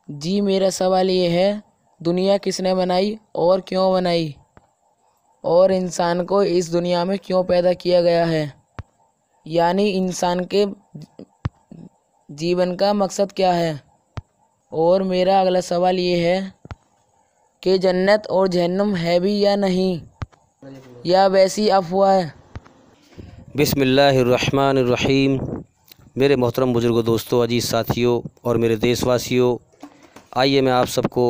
जी मेरा सवाल ये है, दुनिया किसने बनाई और क्यों बनाई, और इंसान को इस दुनिया में क्यों पैदा किया गया है, यानी इंसान के जीवन का मकसद क्या है। और मेरा अगला सवाल ये है कि जन्नत और जहन्नुम है भी या नहीं, या वैसी अफवाह है। बिस्मिल्लाहिर्रहमानिर्रहीम। मेरे मोहतरम बुज़ुर्गों, दोस्तों, अजीज़ साथियों और मेरे देशवासियों, आइए मैं आप सबको,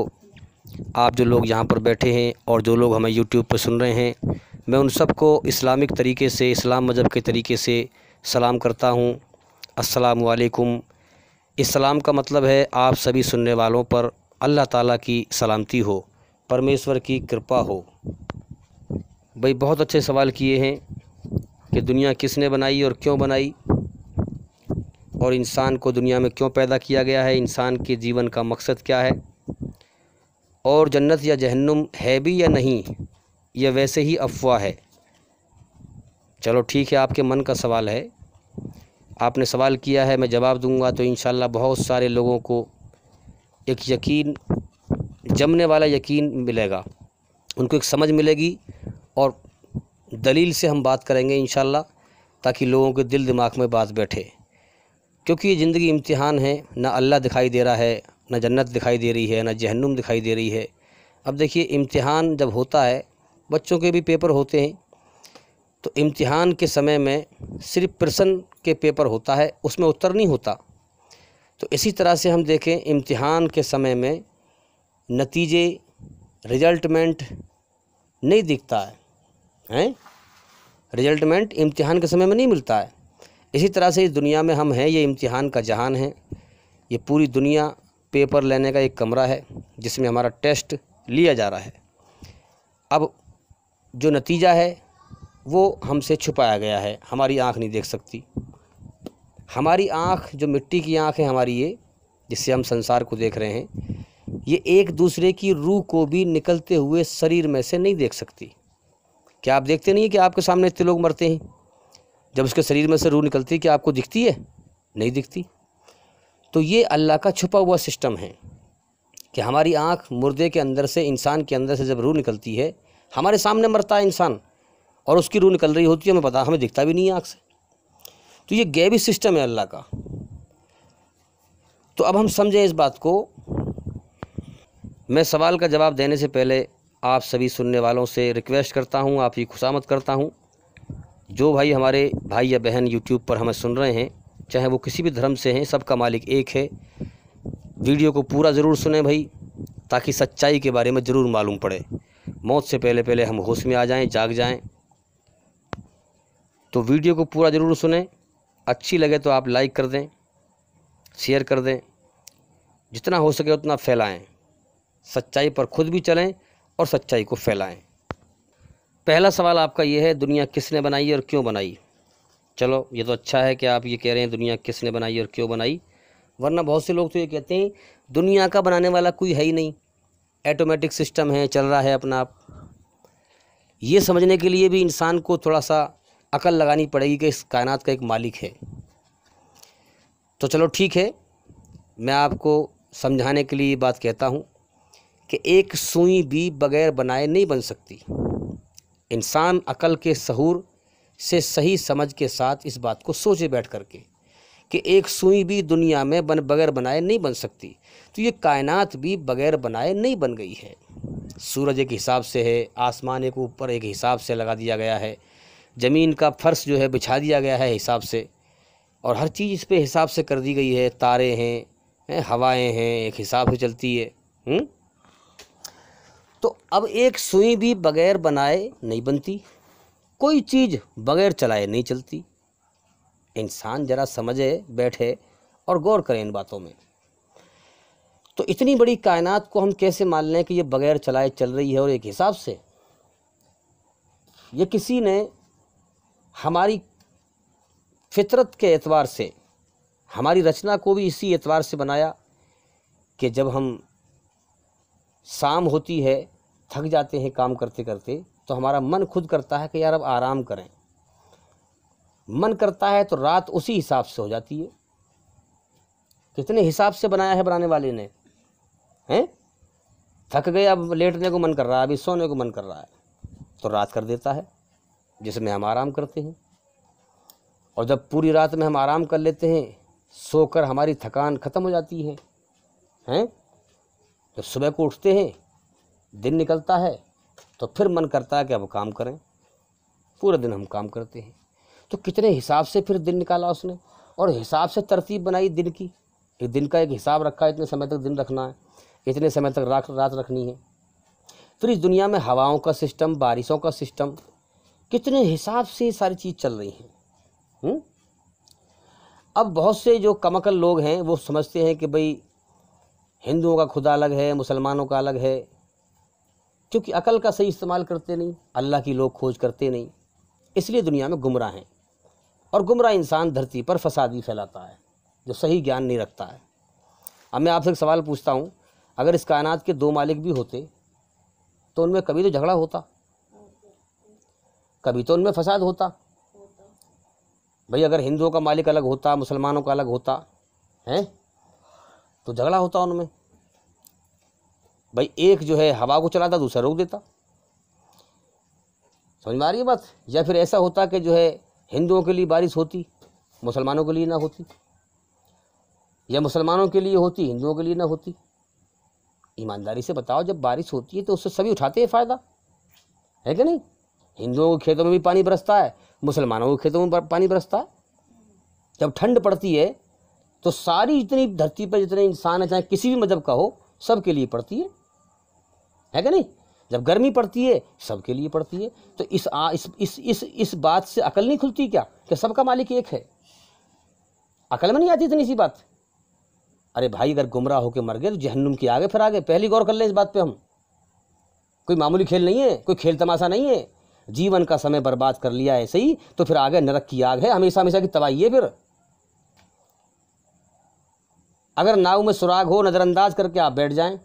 आप जो लोग यहाँ पर बैठे हैं और जो लोग हमें यूट्यूब पर सुन रहे हैं, मैं उन सबको इस्लामिक तरीके से, इस्लाम मज़हब के तरीके से सलाम करता हूँ। अस्सलामु अलैकुम। इस्लाम का मतलब है आप सभी सुनने वालों पर अल्लाह ताला की सलामती हो, परमेश्वर की कृपा हो। भाई बहुत अच्छे सवाल किए हैं कि दुनिया किसने बनाई और क्यों बनाई, और इंसान को दुनिया में क्यों पैदा किया गया है, इंसान के जीवन का मकसद क्या है, और जन्नत या जहन्नुम है भी या नहीं, यह वैसे ही अफवाह है। चलो ठीक है, आपके मन का सवाल है, आपने सवाल किया है, मैं जवाब दूंगा तो इंशाल्लाह बहुत सारे लोगों को एक यकीन, जमने वाला यकीन मिलेगा, उनको एक समझ मिलेगी, और दलील से हम बात करेंगे इंशाल्लाह, ताकि लोगों के दिल दिमाग में बात बैठे। क्योंकि ये ज़िंदगी इम्तिहान है, ना अल्लाह दिखाई दे रहा है, ना जन्नत दिखाई दे रही है, ना जहन्नुम दिखाई दे रही है। अब देखिए, इम्तिहान जब होता है, बच्चों के भी पेपर होते हैं, तो इम्तिहान के समय में सिर्फ प्रश्न के पेपर होता है, उसमें उत्तर नहीं होता। तो इसी तरह से हम देखें, इम्तिहान के समय में नतीजे, रिजल्टमेंट नहीं दिखता है, रिजल्टमेंट इम्तिहान के समय में नहीं मिलता है। इसी तरह से इस दुनिया में हम हैं, ये इम्तिहान का जहान है, ये पूरी दुनिया पेपर लेने का एक कमरा है जिसमें हमारा टेस्ट लिया जा रहा है। अब जो नतीजा है वो हमसे छुपाया गया है, हमारी आँख नहीं देख सकती। हमारी आँख जो मिट्टी की आँख है हमारी, ये जिससे हम संसार को देख रहे हैं, ये एक दूसरे की रूह को भी निकलते हुए शरीर में से नहीं देख सकती। क्या आप देखते नहीं हैं कि आपके सामने इतने लोग मरते हैं, जब उसके शरीर में से रूह निकलती है, क्या आपको दिखती है? नहीं दिखती। तो ये अल्लाह का छुपा हुआ सिस्टम है कि हमारी आँख, मुर्दे के अंदर से, इंसान के अंदर से जब रूह निकलती है, हमारे सामने मरता है इंसान और उसकी रूह निकल रही होती है, हमें पता, हमें दिखता भी नहीं है आँख से। तो ये गैबी सिस्टम है अल्लाह का। तो अब हम समझें इस बात को। मैं सवाल का जवाब देने से पहले आप सभी सुनने वालों से रिक्वेस्ट करता हूँ, आपकी खुशामद करता हूँ। जो भाई, हमारे भाई या बहन यूट्यूब पर हमें सुन रहे हैं, चाहे वो किसी भी धर्म से हैं, सबका मालिक एक है। वीडियो को पूरा ज़रूर सुने भाई, ताकि सच्चाई के बारे में ज़रूर मालूम पड़े। मौत से पहले पहले हम होश में आ जाएं, जाग जाएं। तो वीडियो को पूरा ज़रूर सुने। अच्छी लगे तो आप लाइक कर दें, शेयर कर दें, जितना हो सके उतना फैलाएं। सच्चाई पर खुद भी चलें और सच्चाई को फैलाएं। पहला सवाल आपका ये है, दुनिया किसने बनाई और क्यों बनाई। चलो, ये तो अच्छा है कि आप ये कह रहे हैं दुनिया किसने बनाई और क्यों बनाई, वरना बहुत से लोग तो ये कहते हैं दुनिया का बनाने वाला कोई है ही नहीं, ऑटोमेटिक सिस्टम है, चल रहा है अपना आप। ये समझने के लिए भी इंसान को थोड़ा सा अकल लगानी पड़ेगी कि इस कायनात का एक मालिक है। तो चलो ठीक है, मैं आपको समझाने के लिए ये बात कहता हूँ कि एक सुई भी बग़ैर बनाए नहीं बन सकती। इंसान अकल के सहूर से सही समझ के साथ इस बात को सोचे बैठ करके कि एक सुई भी दुनिया में बग़ैर बनाए नहीं बन सकती। तो ये कायनात भी बग़ैर बनाए नहीं बन गई है। सूरज एक हिसाब से है, आसमान एक ऊपर एक हिसाब से लगा दिया गया है, ज़मीन का फर्श जो है बिछा दिया गया है हिसाब से, और हर चीज़ इस पे हिसाब से कर दी गई है। तारे हैं, हवाएं हैं, एक हिसाब से चलती है। तो अब एक सुई भी बग़ैर बनाए नहीं बनती, कोई चीज़ बग़ैर चलाए नहीं चलती। इंसान ज़रा समझे बैठे और गौर करें इन बातों में। तो इतनी बड़ी कायनात को हम कैसे मान लें कि ये बग़ैर चलाए चल रही है और एक हिसाब से। ये किसी ने हमारी फितरत के एतबार से, हमारी रचना को भी इसी एतबार से बनाया कि जब हम शाम होती है, थक जाते हैं काम करते करते, तो हमारा मन खुद करता है कि यार अब आराम करें। मन करता है तो रात उसी हिसाब से हो जाती है। कितने हिसाब से बनाया है बनाने वाले ने। हैं? थक गए, अब लेटने को मन कर रहा है, अभी सोने को मन कर रहा है, तो रात कर देता है जिसमें हम आराम करते हैं। और जब पूरी रात में हम आराम कर लेते हैं, सोकर हमारी थकान ख़त्म हो जाती है, हैं? जब सुबह को उठते हैं, दिन निकलता है, तो फिर मन करता है कि अब काम करें। पूरा दिन हम काम करते हैं। तो कितने हिसाब से फिर दिन निकाला उसने, और हिसाब से तरतीब बनाई दिन की। एक दिन का एक हिसाब रखा, इतने समय तक दिन रखना है, इतने समय तक रात रखनी है। फिर इस दुनिया में हवाओं का सिस्टम, बारिशों का सिस्टम, कितने हिसाब से ये सारी चीज़ चल रही हैं। अब बहुत से जो कमअकल लोग हैं वो समझते हैं कि भाई हिंदुओं का खुदा अलग है, मुसलमानों का अलग है, क्योंकि अकल का सही इस्तेमाल करते नहीं, अल्लाह की लोग खोज करते नहीं, इसलिए दुनिया में गुमराह हैं। और गुमराह इंसान धरती पर फसादी फैलाता है, जो सही ज्ञान नहीं रखता है। अब मैं आपसे एक सवाल पूछता हूँ, अगर इस कायनात के 2 मालिक भी होते तो उनमें कभी तो झगड़ा होता, कभी तो उनमें फसाद होता। भाई अगर हिंदुओं का मालिक अलग होता, मुसलमानों का अलग होता है, तो झगड़ा होता उनमें। भाई एक जो है हवा को चलाता, दूसरा रोक देता। समझ में आ रही है बात? या फिर ऐसा होता कि जो है हिंदुओं के लिए बारिश होती, मुसलमानों के लिए ना होती, या मुसलमानों के लिए होती, हिंदुओं के लिए ना होती। ईमानदारी से बताओ, जब बारिश होती है तो उससे सभी उठाते हैं फ़ायदा, है कि नहीं? हिंदुओं के खेतों में भी पानी बरसता है, मुसलमानों के खेतों में पानी बरसता है। जब ठंड पड़ती है तो सारी जितनी धरती पर जितने इंसान है, चाहे किसी भी मजहब का हो, सब के लिए पड़ती है कि नहीं? जब गर्मी पड़ती है सबके लिए पड़ती है। तो इस बात से अकल नहीं खुलती क्या कि सबका मालिक एक है? अकल में नहीं आती इतनी सी बात? अरे भाई अगर गुमराह होकर मर गए तो जहन्नुम की आगे फिर आगे। पहली गौर कर ले इस बात पे हम। कोई मामूली खेल नहीं है, कोई खेल तमाशा नहीं है। जीवन का समय बर्बाद कर लिया ऐसे ही तो फिर आगे नरक की आग है, हमेशा हमेशा की तबाही है। फिर अगर नाव में सुराग हो, नज़रअंदाज करके आप बैठ जाएं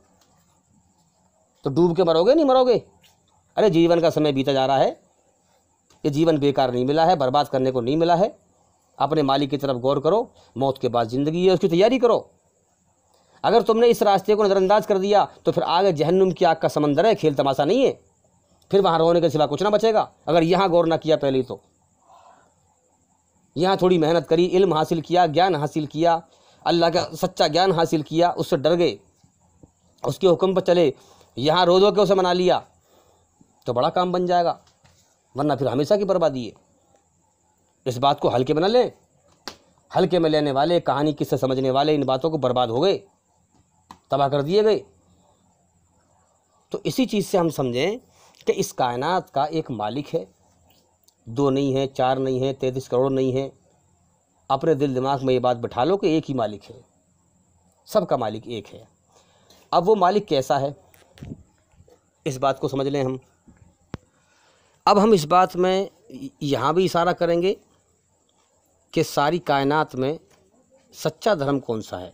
तो डूब के मरोगे, नहीं मरोगे? अरे जीवन का समय बीता जा रहा है, ये जीवन बेकार नहीं मिला है, बर्बाद करने को नहीं मिला है। अपने मालिक की तरफ गौर करो, मौत के बाद ज़िंदगी है, उसकी तैयारी करो। अगर तुमने इस रास्ते को नज़रअंदाज कर दिया तो फिर आगे जहन्नुम की आग का समंदर है, खेल तमाशा नहीं है। फिर वहाँ रोने के सिवा कुछ ना बचेगा। अगर यहाँ गौर ना किया पहले, तो यहाँ थोड़ी मेहनत करी, इल्म हासिल किया, ज्ञान हासिल किया, अल्लाह का सच्चा ज्ञान हासिल किया, उससे डर गए, उसके हुक्म पर चले, यहाँ रो दो के उसे मना लिया, तो बड़ा काम बन जाएगा। वरना फिर हमेशा की बर्बादी है। इस बात को हल्के में न लें। हल्के में लेने वाले, कहानी किससे समझने वाले इन बातों को बर्बाद हो गए, तबाह कर दिए गए। तो इसी चीज़ से हम समझें कि इस कायनात का एक मालिक है, 2 नहीं है, 4 नहीं है, 33 करोड़ नहीं है। अपने दिल दिमाग में ये बात बिठा लो कि एक ही मालिक है, सबका मालिक एक है। अब वो मालिक कैसा है, इस बात को समझ लें हम। अब हम इस बात में यहाँ भी इशारा करेंगे कि सारी कायनात में सच्चा धर्म कौन सा है।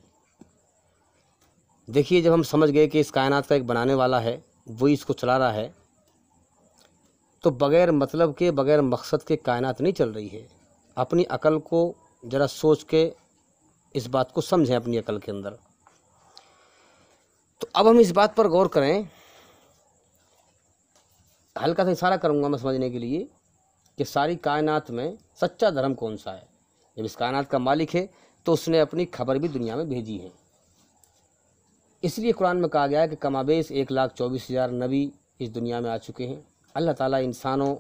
देखिए, जब हम समझ गए कि इस कायनात का एक बनाने वाला है, वही इसको चला रहा है, तो बग़ैर मतलब के, बग़ैर मकसद के कायनात नहीं चल रही है। अपनी अकल को ज़रा सोच के इस बात को समझें अपनी अकल के अंदर। तो अब हम इस बात पर गौर करें, हल्का सा इशारा करूँगा मैं समझने के लिए कि सारी कायनात में सच्चा धर्म कौन सा है। जब इस कायनात का मालिक है तो उसने अपनी खबर भी दुनिया में भेजी है। इसलिए कुरान में कहा गया है कि कमाबेश 1,24,000 नबी इस दुनिया में आ चुके हैं। अल्लाह ताला इंसानों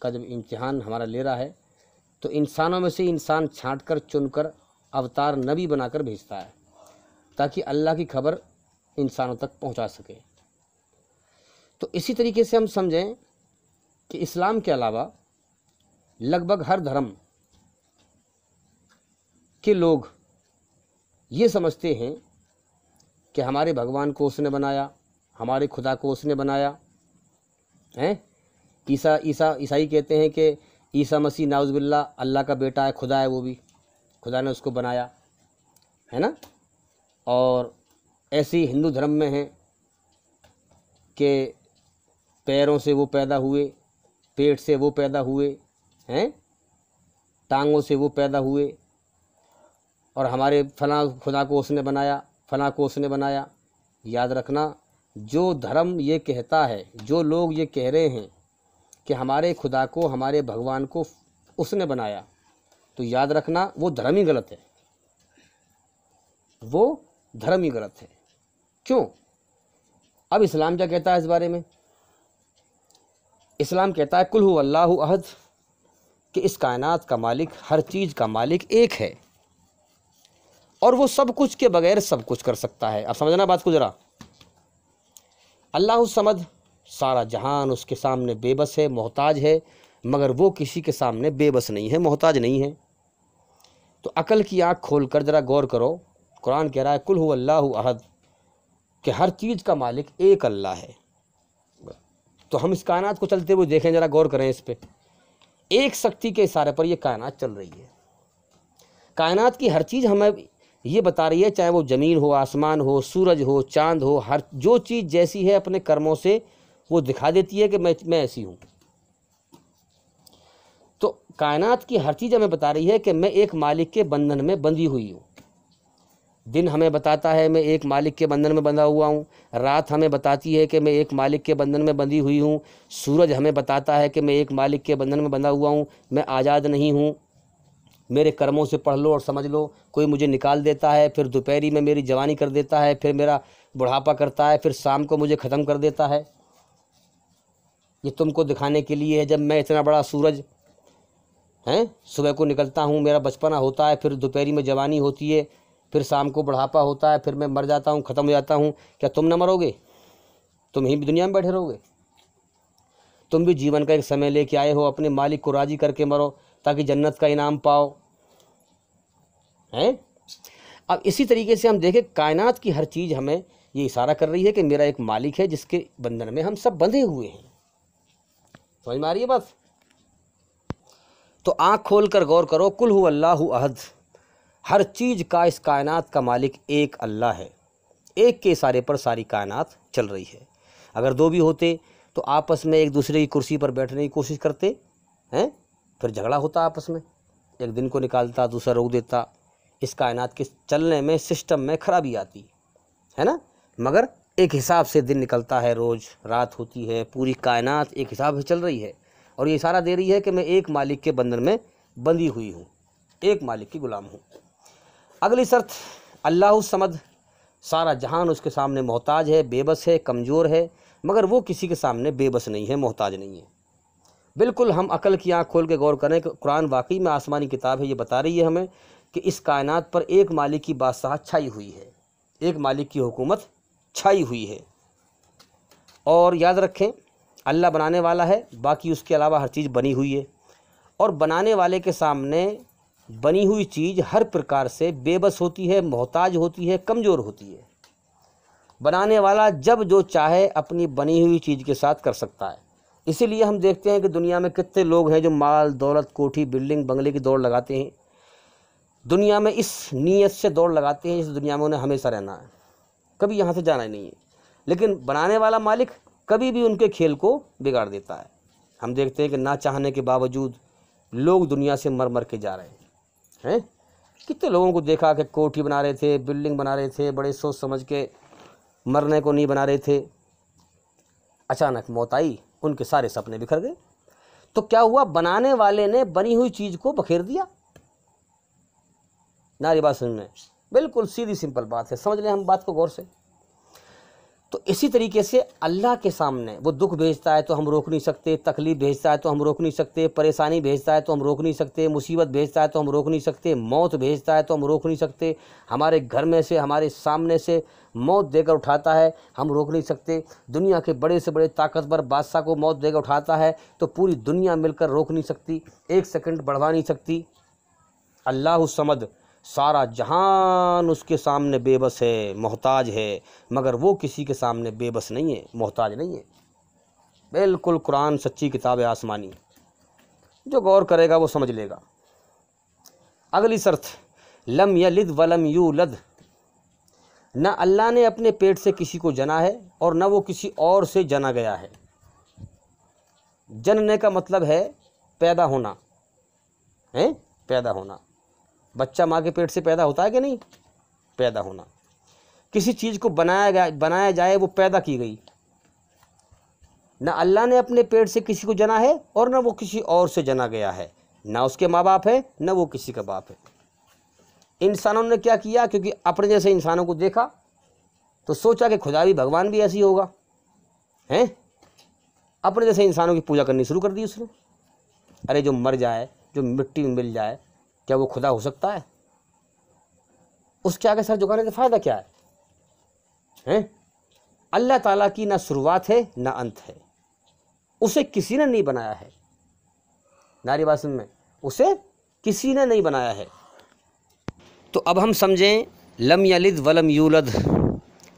का जब इम्तिहान हमारा ले रहा है तो इंसानों में से इंसान छांट कर, चुन कर अवतार नबी बनाकर भेजता है, ताकि अल्लाह की खबर इंसानों तक पहुंचा सके। तो इसी तरीके से हम समझें कि इस्लाम के अलावा लगभग हर धर्म के लोग ये समझते हैं कि हमारे भगवान को उसने बनाया, हमारे खुदा को उसने बनाया है। ईसाई कहते हैं कि ईसा मसीह नाउज़ुबिल्लाह अल्लाह का बेटा है, खुदा है, वो भी खुदा ने उसको बनाया, है ना। और ऐसे ही हिंदू धर्म में है कि पैरों से वो पैदा हुए, पेट से वो पैदा हुए हैं, टांगों से वो पैदा हुए, और हमारे फलां खुदा को उसने बनाया, फलां को उसने बनाया। याद रखना, जो धर्म ये कहता है, जो लोग ये कह रहे हैं कि हमारे खुदा को, हमारे भगवान को उसने बनाया, तो याद रखना वो धर्म ही गलत है, वो धर्म ही गलत है। क्यों? अब इस्लाम क्या कहता है इस बारे में? इस्लाम कहता है कुल हु अल्लाहु अहद, कि इस कायनात का मालिक, हर चीज़ का मालिक एक है और वो सब कुछ के बगैर सब कुछ कर सकता है। अब समझना बात को ज़रा। अल्लाहु समद, सारा जहान उसके सामने बेबस है, मोहताज है, मगर वो किसी के सामने बेबस नहीं है, मोहताज नहीं है। तो अकल की आँख खोल कर ज़रा गौर करो, कुरान कह रहा है कुल हु अल्लाहु अहद, कि हर चीज़ का मालिक एक अल्लाह है। तो हम इस कायनात को चलते हुए देखें, ज़रा गौर करें इस पे। एक शक्ति के इशारे पर यह कायनात चल रही है। कायनात की हर चीज़ हमें ये बता रही है, चाहे वो ज़मीन हो, आसमान हो, सूरज हो, चांद हो, हर जो चीज़ जैसी है अपने कर्मों से वो दिखा देती है कि मैं ऐसी हूँ। तो कायनात की हर चीज़ हमें बता रही है कि मैं एक मालिक के बंधन में बंधी हुई हूँ। दिन हमें बताता है मैं एक मालिक के बंधन में बंधा हुआ हूँ, रात हमें बताती है कि मैं एक मालिक के बंधन में बंधी हुई हूँ, सूरज हमें बताता है कि मैं एक मालिक के बंधन में बंधा हुआ हूँ, मैं आज़ाद नहीं हूँ। मेरे कर्मों से पढ़ लो और समझ लो, कोई मुझे निकाल देता है, फिर दोपहरी में मेरी जवानी कर देता है, फिर मेरा बुढ़ापा करता है, फिर शाम को मुझे ख़त्म कर देता है। ये तुमको दिखाने के लिए है, जब मैं इतना बड़ा सूरज हैं, सुबह को निकलता हूँ, मेरा बचपना होता है, फिर दोपहरी में जवानी होती है, फिर शाम को बुढ़ापा होता है, फिर मैं मर जाता हूँ, ख़त्म हो जाता हूँ। क्या तुम न मरोगे? तुम ही दुनिया में बैठे रहोगे? तुम भी जीवन का एक समय लेके आए हो, अपने मालिक को राज़ी करके मरो ताकि जन्नत का इनाम पाओ, हैं? अब इसी तरीके से हम देखें, कायनात की हर चीज़ हमें ये इशारा कर रही है कि मेरा एक मालिक है जिसके बंधन में हम सब बंधे हुए हैं। समझ में आ रही है बात? तो आँख खोल कर गौर करो, कुल हु अल्लाहु अहद, हर चीज़ का, इस कायनात का मालिक एक अल्लाह है। एक के इशारे पर सारी कायनात चल रही है। अगर दो भी होते तो आपस में एक दूसरे की कुर्सी पर बैठने की कोशिश करते हैं, फिर झगड़ा होता आपस में, एक दिन को निकालता, दूसरा रोक देता। इस कायनात के चलने में, सिस्टम में खराबी आती है ना। मगर एक हिसाब से दिन निकलता है, रोज़ रात होती है, पूरी कायनात एक हिसाब से चल रही है और ये इशारा दे रही है कि मैं एक मालिक के बंधन में बंधी हुई हूँ, एक मालिक की गुलाम हूँ। अगली शर्त, अल्लाहु समद, सारा जहान उसके सामने मोहताज है, बेबस है, कमज़ोर है, मगर वो किसी के सामने बेबस नहीं है, मोहताज नहीं है। बिल्कुल हम अकल की आँख खोल के गौर करें कि कुरान वाकई में आसमानी किताब है। ये बता रही है हमें कि इस कायनात पर एक मालिक की बादशाह छाई हुई है, एक मालिक की हुकूमत छाई हुई है। और याद रखें, अल्लाह बनाने वाला है, बाकी उसके अलावा हर चीज़ बनी हुई है। और बनाने वाले के सामने बनी हुई चीज़ हर प्रकार से बेबस होती है, मोहताज होती है, कमज़ोर होती है। बनाने वाला जब जो चाहे अपनी बनी हुई चीज़ के साथ कर सकता है। इसीलिए हम देखते हैं कि दुनिया में कितने लोग हैं जो माल, दौलत, कोठी, बिल्डिंग, बंगले की दौड़ लगाते हैं। दुनिया में इस नीयत से दौड़ लगाते हैं, इस दुनिया में उन्हें हमेशा रहना है, कभी यहाँ से जाना ही नहीं है। लेकिन बनाने वाला मालिक कभी भी उनके खेल को बिगाड़ देता है। हम देखते हैं कि ना चाहने के बावजूद लोग दुनिया से मर मर के जा रहे हैं। कितने लोगों को देखा कि कोठी बना रहे थे, बिल्डिंग बना रहे थे, बड़े सोच समझ के, मरने को नहीं बना रहे थे, अचानक मौत आई, उनके सारे सपने बिखर गए। तो क्या हुआ? बनाने वाले ने बनी हुई चीज़ को बखेर दिया। नारी बात सुनने, बिल्कुल सीधी सिंपल बात है, समझ लें हम बात को गौर से। तो इसी तरीके से अल्लाह के सामने वो दुख भेजता है तो हम रोक नहीं सकते, तकलीफ़ भेजता है तो हम रोक नहीं सकते, परेशानी भेजता है तो हम रोक नहीं सकते, मुसीबत भेजता है तो हम रोक नहीं सकते, मौत भेजता है तो हम रोक नहीं सकते, हमारे घर में से, हमारे सामने से मौत देकर उठाता है, हम रोक नहीं सकते। दुनिया के बड़े से बड़े ताकतवर बादशाह को मौत देकर उठाता है तो पूरी दुनिया मिलकर रोक नहीं सकती, एक सेकंड बढ़वा नहीं सकती। अल्लाहु समद, सारा जहान उसके सामने बेबस है, मोहताज है, मगर वो किसी के सामने बेबस नहीं है, मोहताज नहीं है। बिल्कुल कुरान सच्ची किताब है आसमानी, जो गौर करेगा वो समझ लेगा। अगली शर्त, लम यलिद वलम यूलद, न अल्लाह ने अपने पेट से किसी को जना है और न वो किसी और से जना गया है। जनने का मतलब है पैदा होना, है पैदा होना। बच्चा माँ के पेट से पैदा होता है कि नहीं? पैदा होना। किसी चीज़ को बनाया जाए वो पैदा की गई। ना अल्लाह ने अपने पेट से किसी को जना है और ना वो किसी और से जना गया है, ना उसके माँ बाप है ना वो किसी का बाप है। इंसानों ने क्या किया, क्योंकि अपने जैसे इंसानों को देखा तो सोचा कि खुदा भी, भगवान भी ऐसी होगा, हैं। अपने जैसे इंसानों की पूजा करनी शुरू कर दी उसने। अरे जो मर जाए, जो मिट्टी में मिल जाए, क्या वो खुदा हो सकता है? उसके आगे सर झुकाने का फ़ायदा क्या है, हैं? अल्लाह ताला की ना शुरुआत है ना अंत है, उसे किसी ने नहीं बनाया है। नारी बात सुन में, उसे किसी ने नहीं बनाया है। तो अब हम समझें, लम यलिद वलम यूलद,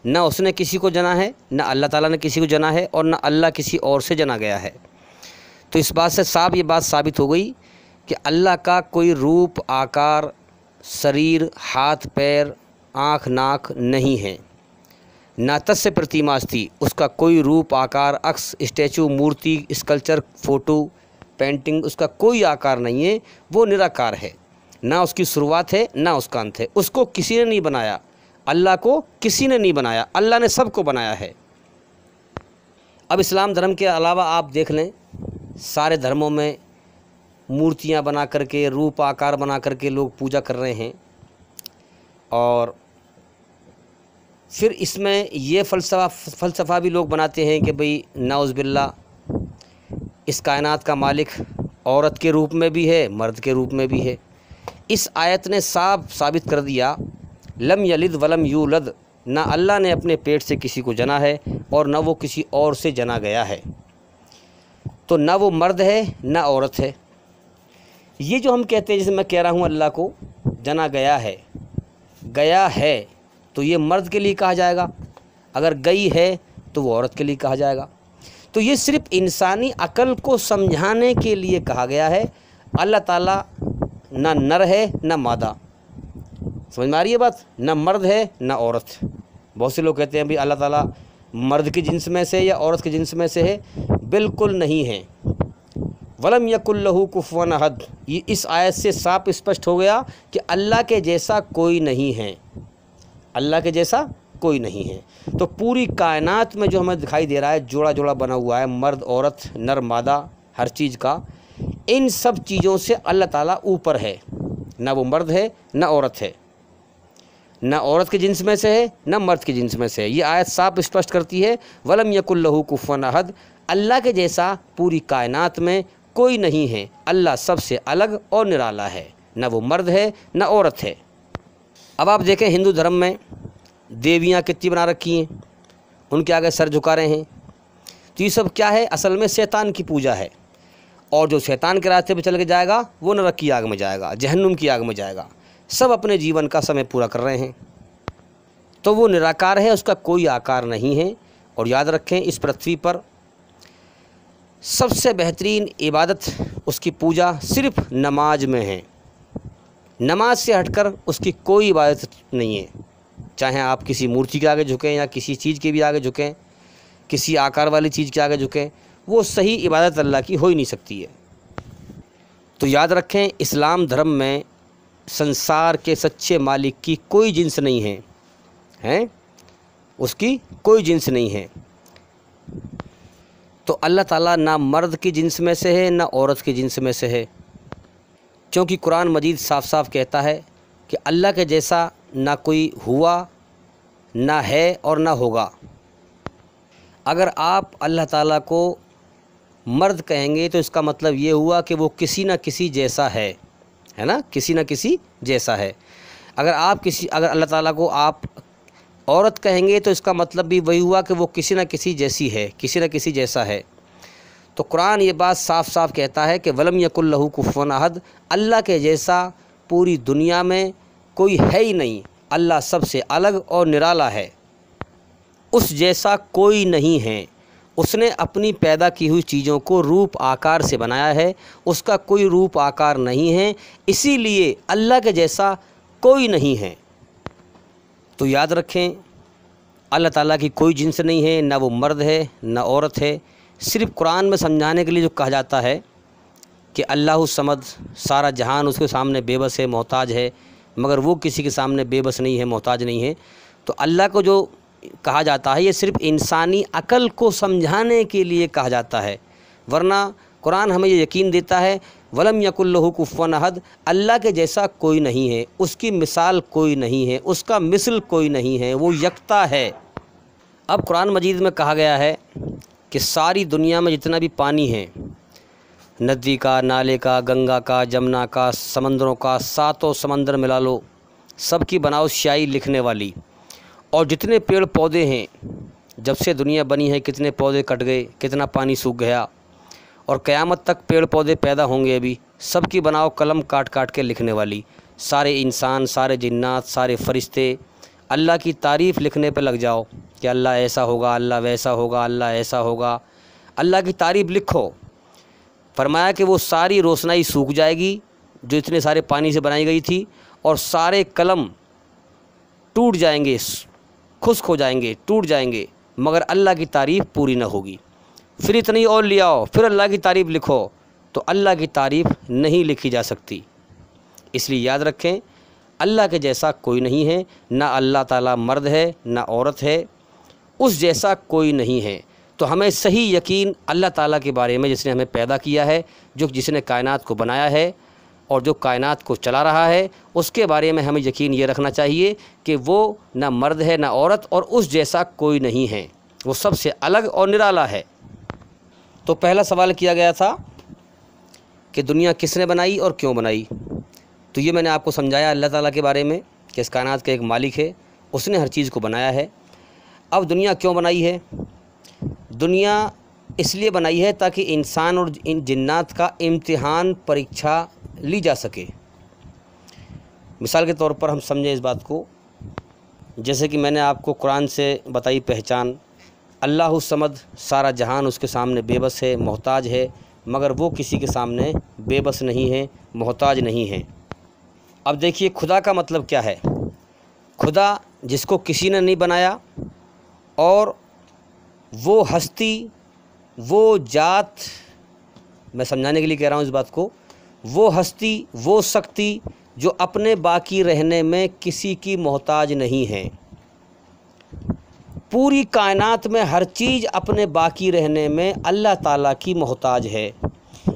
ना उसने किसी को जना है, ना अल्लाह ताला ने किसी को जना है, और ना अल्लाह किसी और से जना गया है। तो इस बात से साफ ये बात साबित हो गई कि अल्लाह का कोई रूप, आकार, शरीर, हाथ पैर, आँख नाक नहीं है। ना तस्य प्रतिमास्ति, उसका कोई रूप, आकार, अक्स, स्टैचू, मूर्ति, स्कल्पचर, फ़ोटो, पेंटिंग, उसका कोई आकार नहीं है। वो निराकार है, ना उसकी शुरुआत है ना उसका अंत है। उसको किसी ने नहीं बनाया, अल्लाह को किसी ने नहीं बनाया, अल्लाह ने सबको बनाया है। अब इस्लाम धर्म के अलावा आप देख लें, सारे धर्मों में मूर्तियां बना करके, रूप आकार बना करके लोग पूजा कर रहे हैं। और फिर इसमें ये फ़लसफ़ा भी लोग बनाते हैं कि भाई नाउज़ बिल्ला, इस कायनात का मालिक औरत के रूप में भी है, मर्द के रूप में भी है। इस आयत ने साफ साबित कर दिया, लम यलिद वलम यूलद, ना अल्लाह ने अपने पेट से किसी को जना है और ना वो किसी और से जना गया है। तो ना वो मर्द है ना औरत है। ये जो हम कहते हैं, जैसे मैं कह रहा हूँ अल्लाह को जना गया है, तो ये मर्द के लिए कहा जाएगा, अगर गई है तो वो औरत के लिए कहा जाएगा। तो ये सिर्फ इंसानी अकल को समझाने के लिए कहा गया है। अल्लाह ताला ना नर है ना मादा, समझ में आ रही है बात, ना मर्द है ना औरत। बहुत से लोग कहते हैं भाई अल्लाह ताला मर्द की जिन्स में से या औरत की जिन्स में से है, बिल्कुल नहीं है। वलम यकुल लहू कुफुवन अहद, ये इस आयत से साफ स्पष्ट हो गया कि अल्लाह के जैसा कोई नहीं है, अल्लाह के जैसा कोई नहीं है। तो पूरी कायनात में जो हमें दिखाई दे रहा है, जोड़ा जोड़ा बना हुआ है, मर्द औरत, नर मादा, हर चीज़ का, इन सब चीज़ों से अल्लाह ताला ऊपर है। ना वो मर्द है ना औरत है, ना औरत के जिन्स में से है ना मर्द के जिन्स में से है। ये आयत साफ स्पष्ट करती है, वलम यकुल लहू कुफुवन अहद, अल्लाह के जैसा पूरी कायनात में कोई नहीं है। अल्लाह सबसे अलग और निराला है, ना वो मर्द है ना औरत है। अब आप देखें, हिंदू धर्म में देवियाँ कितनी बना रखी हैं, उनके आगे सर झुका रहे हैं। तो ये सब क्या है, असल में शैतान की पूजा है। और जो शैतान के रास्ते पे चल के जाएगा वो नरक की आग में जाएगा, जहन्नुम की आग में जाएगा। सब अपने जीवन का समय पूरा कर रहे हैं। तो वो निराकार है, उसका कोई आकार नहीं है। और याद रखें, इस पृथ्वी पर सबसे बेहतरीन इबादत, उसकी पूजा सिर्फ नमाज में है। नमाज से हटकर उसकी कोई इबादत नहीं है। चाहे आप किसी मूर्ति के आगे झुकें या किसी चीज़ के भी आगे झुकें, किसी आकार वाली चीज़ के आगे झुकें, वो सही इबादत अल्लाह की हो ही नहीं सकती है। तो याद रखें, इस्लाम धर्म में संसार के सच्चे मालिक की कोई जिन्स नहीं है, हैं, उसकी कोई जिन्स नहीं है। तो अल्लाह ताला ना मर्द की जिन्स में से है ना औरत की जिन्स में से है, क्योंकि कुरान मजीद साफ साफ कहता है कि अल्लाह के जैसा ना कोई हुआ, ना है और ना होगा। अगर आप अल्लाह ताला को मर्द कहेंगे तो इसका मतलब ये हुआ कि वो किसी न किसी जैसा है ना, किसी न किसी जैसा है। अगर अल्लाह ताला को आप औरत कहेंगे तो इसका मतलब भी वही हुआ कि वो किसी न किसी जैसी है, किसी न किसी जैसा है। तो कुरान ये बात साफ साफ कहता है कि वलम यकुल लहू कुफुवन अहद, अल्लाह के जैसा पूरी दुनिया में कोई है ही नहीं। अल्लाह सबसे अलग और निराला है, उस जैसा कोई नहीं है। उसने अपनी पैदा की हुई चीज़ों को रूप आकार से बनाया है, उसका कोई रूप आकार नहीं है, इसीलिए अल्लाह के जैसा कोई नहीं है। तो याद रखें, अल्लाह ताला की कोई जिन्स नहीं है, ना वो मर्द है ना औरत है। सिर्फ कुरान में समझाने के लिए जो कहा जाता है कि अल्लाहु समद, सारा जहान उसके सामने बेबस है, मोहताज है, मगर वो किसी के सामने बेबस नहीं है, मोहताज नहीं है। तो अल्लाह को जो कहा जाता है ये सिर्फ़ इंसानी अक़ल को समझाने के लिए कहा जाता है, वरना कुरान हमें ये यकीन देता है वलम यकुल्लहु कुफ़ुवन अहद, अल्लाह के जैसा कोई नहीं है, उसकी मिसाल कोई नहीं है, उसका मिसल कोई नहीं है, वो यकता है। अब कुरान मजीद में कहा गया है कि सारी दुनिया में जितना भी पानी है, नदी का, नाले का, गंगा का, जमुना का, समंदरों का, सातों समंदर मिला लो, सब की बनाओ स्याही लिखने वाली। और जितने पेड़ पौधे हैं, जब से दुनिया बनी है कितने पौधे कट गए, कितना पानी सूख गया, और क़यामत तक पेड़ पौधे पैदा होंगे अभी, सब की बनाओ कलम काट काट के लिखने वाली। सारे इंसान, सारे जिन्नात, सारे फ़रिश्ते अल्लाह की तारीफ़ लिखने पे लग जाओ कि अल्लाह ऐसा होगा, अल्लाह वैसा होगा, अल्लाह ऐसा होगा। अल्लाह की तारीफ़ लिखो। फरमाया कि वो सारी रोशनाई सूख जाएगी जो इतने सारे पानी से बनाई गई थी, और सारे कलम टूट जाएंगे, खुश्क हो जाएंगे, टूट जाएंगे, मगर अल्लाह की तारीफ़ पूरी ना होगी। फिर इतनी और ले आओ, फिर अल्लाह की तारीफ़ लिखो, तो अल्लाह की तारीफ़ नहीं लिखी जा सकती। इसलिए याद रखें, अल्लाह के जैसा कोई नहीं है, ना अल्लाह ताला मर्द है ना औरत है, उस जैसा कोई नहीं है। तो हमें सही यकीन अल्लाह ताला के बारे में, जिसने हमें पैदा किया है, जिसने कायनात को बनाया है और जो कायनात को चला रहा है, उसके बारे में हमें यकीन ये रखना चाहिए कि वो ना मर्द है ना औरत, और उस जैसा कोई नहीं है, वो सबसे अलग और निराला है। तो पहला सवाल किया गया था कि दुनिया किसने बनाई और क्यों बनाई। तो ये मैंने आपको समझाया अल्लाह ताला के बारे में कि इस कायनात का एक मालिक है, उसने हर चीज़ को बनाया है। अब दुनिया क्यों बनाई है? दुनिया इसलिए बनाई है ताकि इंसान और इन जिन्नात का इम्तिहान, परीक्षा ली जा सके। मिसाल के तौर पर हम समझें इस बात को, जैसे कि मैंने आपको कुरान से बताई पहचान, अल्लाहु समद, सारा जहान उसके सामने बेबस है, मोहताज है, मगर वो किसी के सामने बेबस नहीं है, मोहताज नहीं है। अब देखिए खुदा का मतलब क्या है। खुदा जिसको किसी ने नहीं बनाया, और वो हस्ती, वो जात, मैं समझाने के लिए कह रहा हूँ इस बात को, वो हस्ती, वो शक्ति जो अपने बाकी रहने में किसी की मोहताज नहीं है। पूरी कायनात में हर चीज़ अपने बाकी रहने में अल्लाह ताला की मोहताज है,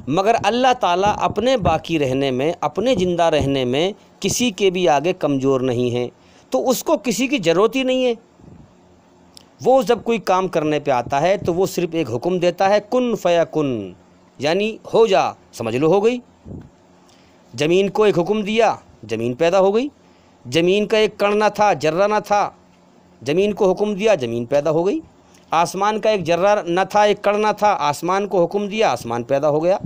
मगर अल्लाह ताला अपने बाकी रहने में, अपने ज़िंदा रहने में किसी के भी आगे कमज़ोर नहीं है, तो उसको किसी की ज़रूरत ही नहीं है। वो जब कोई काम करने पे आता है तो वो सिर्फ़ एक हुक्म देता है, कुन फयकुन, यानी हो जा, समझ लो हो गई। ज़मीन को एक हुक्म दिया, ज़मीन पैदा हो गई। ज़मीन का एक कण ना था, जर्रा ना था, ज़मीन को हुक्म दिया, ज़मीन पैदा हो गई। आसमान का एक जर्रा न था, एक कण न था, आसमान को हुक्म दिया, आसमान पैदा हो गया।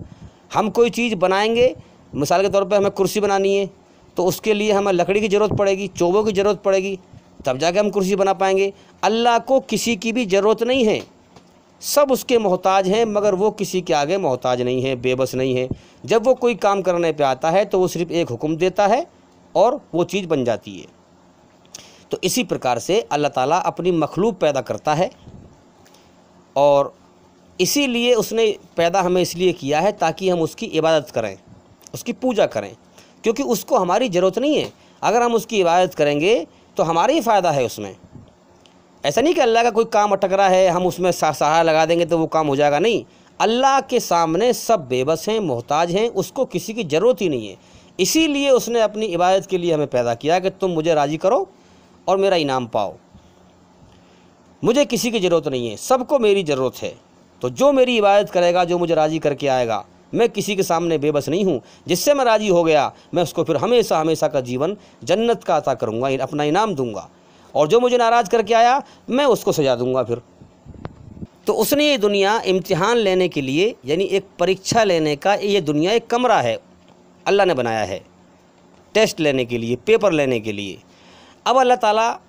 हम कोई चीज़ बनाएंगे, मिसाल के तौर पे हमें कुर्सी बनानी है, तो उसके लिए हमें लकड़ी की ज़रूरत पड़ेगी, चोबों की ज़रूरत पड़ेगी, तब जाके हम कुर्सी बना पाएंगे। अल्लाह को किसी की भी ज़रूरत नहीं है, सब उसके मोहताज हैं, मगर वो किसी के आगे मोहताज नहीं है, बेबस नहीं है। जब वो कोई काम करने पे आता है तो वो सिर्फ़ एक हुक्म देता है और वो चीज़ बन जाती है। तो इसी प्रकार से अल्लाह ताला अपनी मखलूक पैदा करता है, और इसीलिए उसने पैदा हमें इसलिए किया है ताकि हम उसकी इबादत करें, उसकी पूजा करें, क्योंकि उसको हमारी ज़रूरत नहीं है। अगर हम उसकी इबादत करेंगे तो हमारा ही फ़ायदा है उसमें। ऐसा नहीं कि अल्लाह का कोई काम अटक रहा है, हम उसमें सहारा लगा देंगे तो वो काम हो जाएगा, नहीं। अल्लाह के सामने सब बेबस हैं, मोहताज हैं, उसको किसी की ज़रूरत ही नहीं है। इसीलिए उसने अपनी इबादत के लिए हमें पैदा किया कि तुम मुझे राज़ी करो और मेरा इनाम पाओ। मुझे किसी की ज़रूरत नहीं है, सबको मेरी ज़रूरत है। तो जो मेरी इबादत करेगा, जो मुझे राज़ी करके आएगा, मैं किसी के सामने बेबस नहीं हूँ। जिससे मैं राज़ी हो गया, मैं उसको फिर हमेशा हमेशा का जीवन जन्नत का अता करूँगा, अपना इनाम दूँगा। और जो मुझे नाराज़ करके आया, मैं उसको सजा दूँगा फिर। तो उसने ये दुनिया इम्तिहान लेने के लिए, यानी एक परीक्षा लेने का, ये दुनिया एक कमरा है, अल्लाह ने बनाया है टेस्ट लेने के लिए, पेपर लेने के लिए। अब अल्लाह ताला,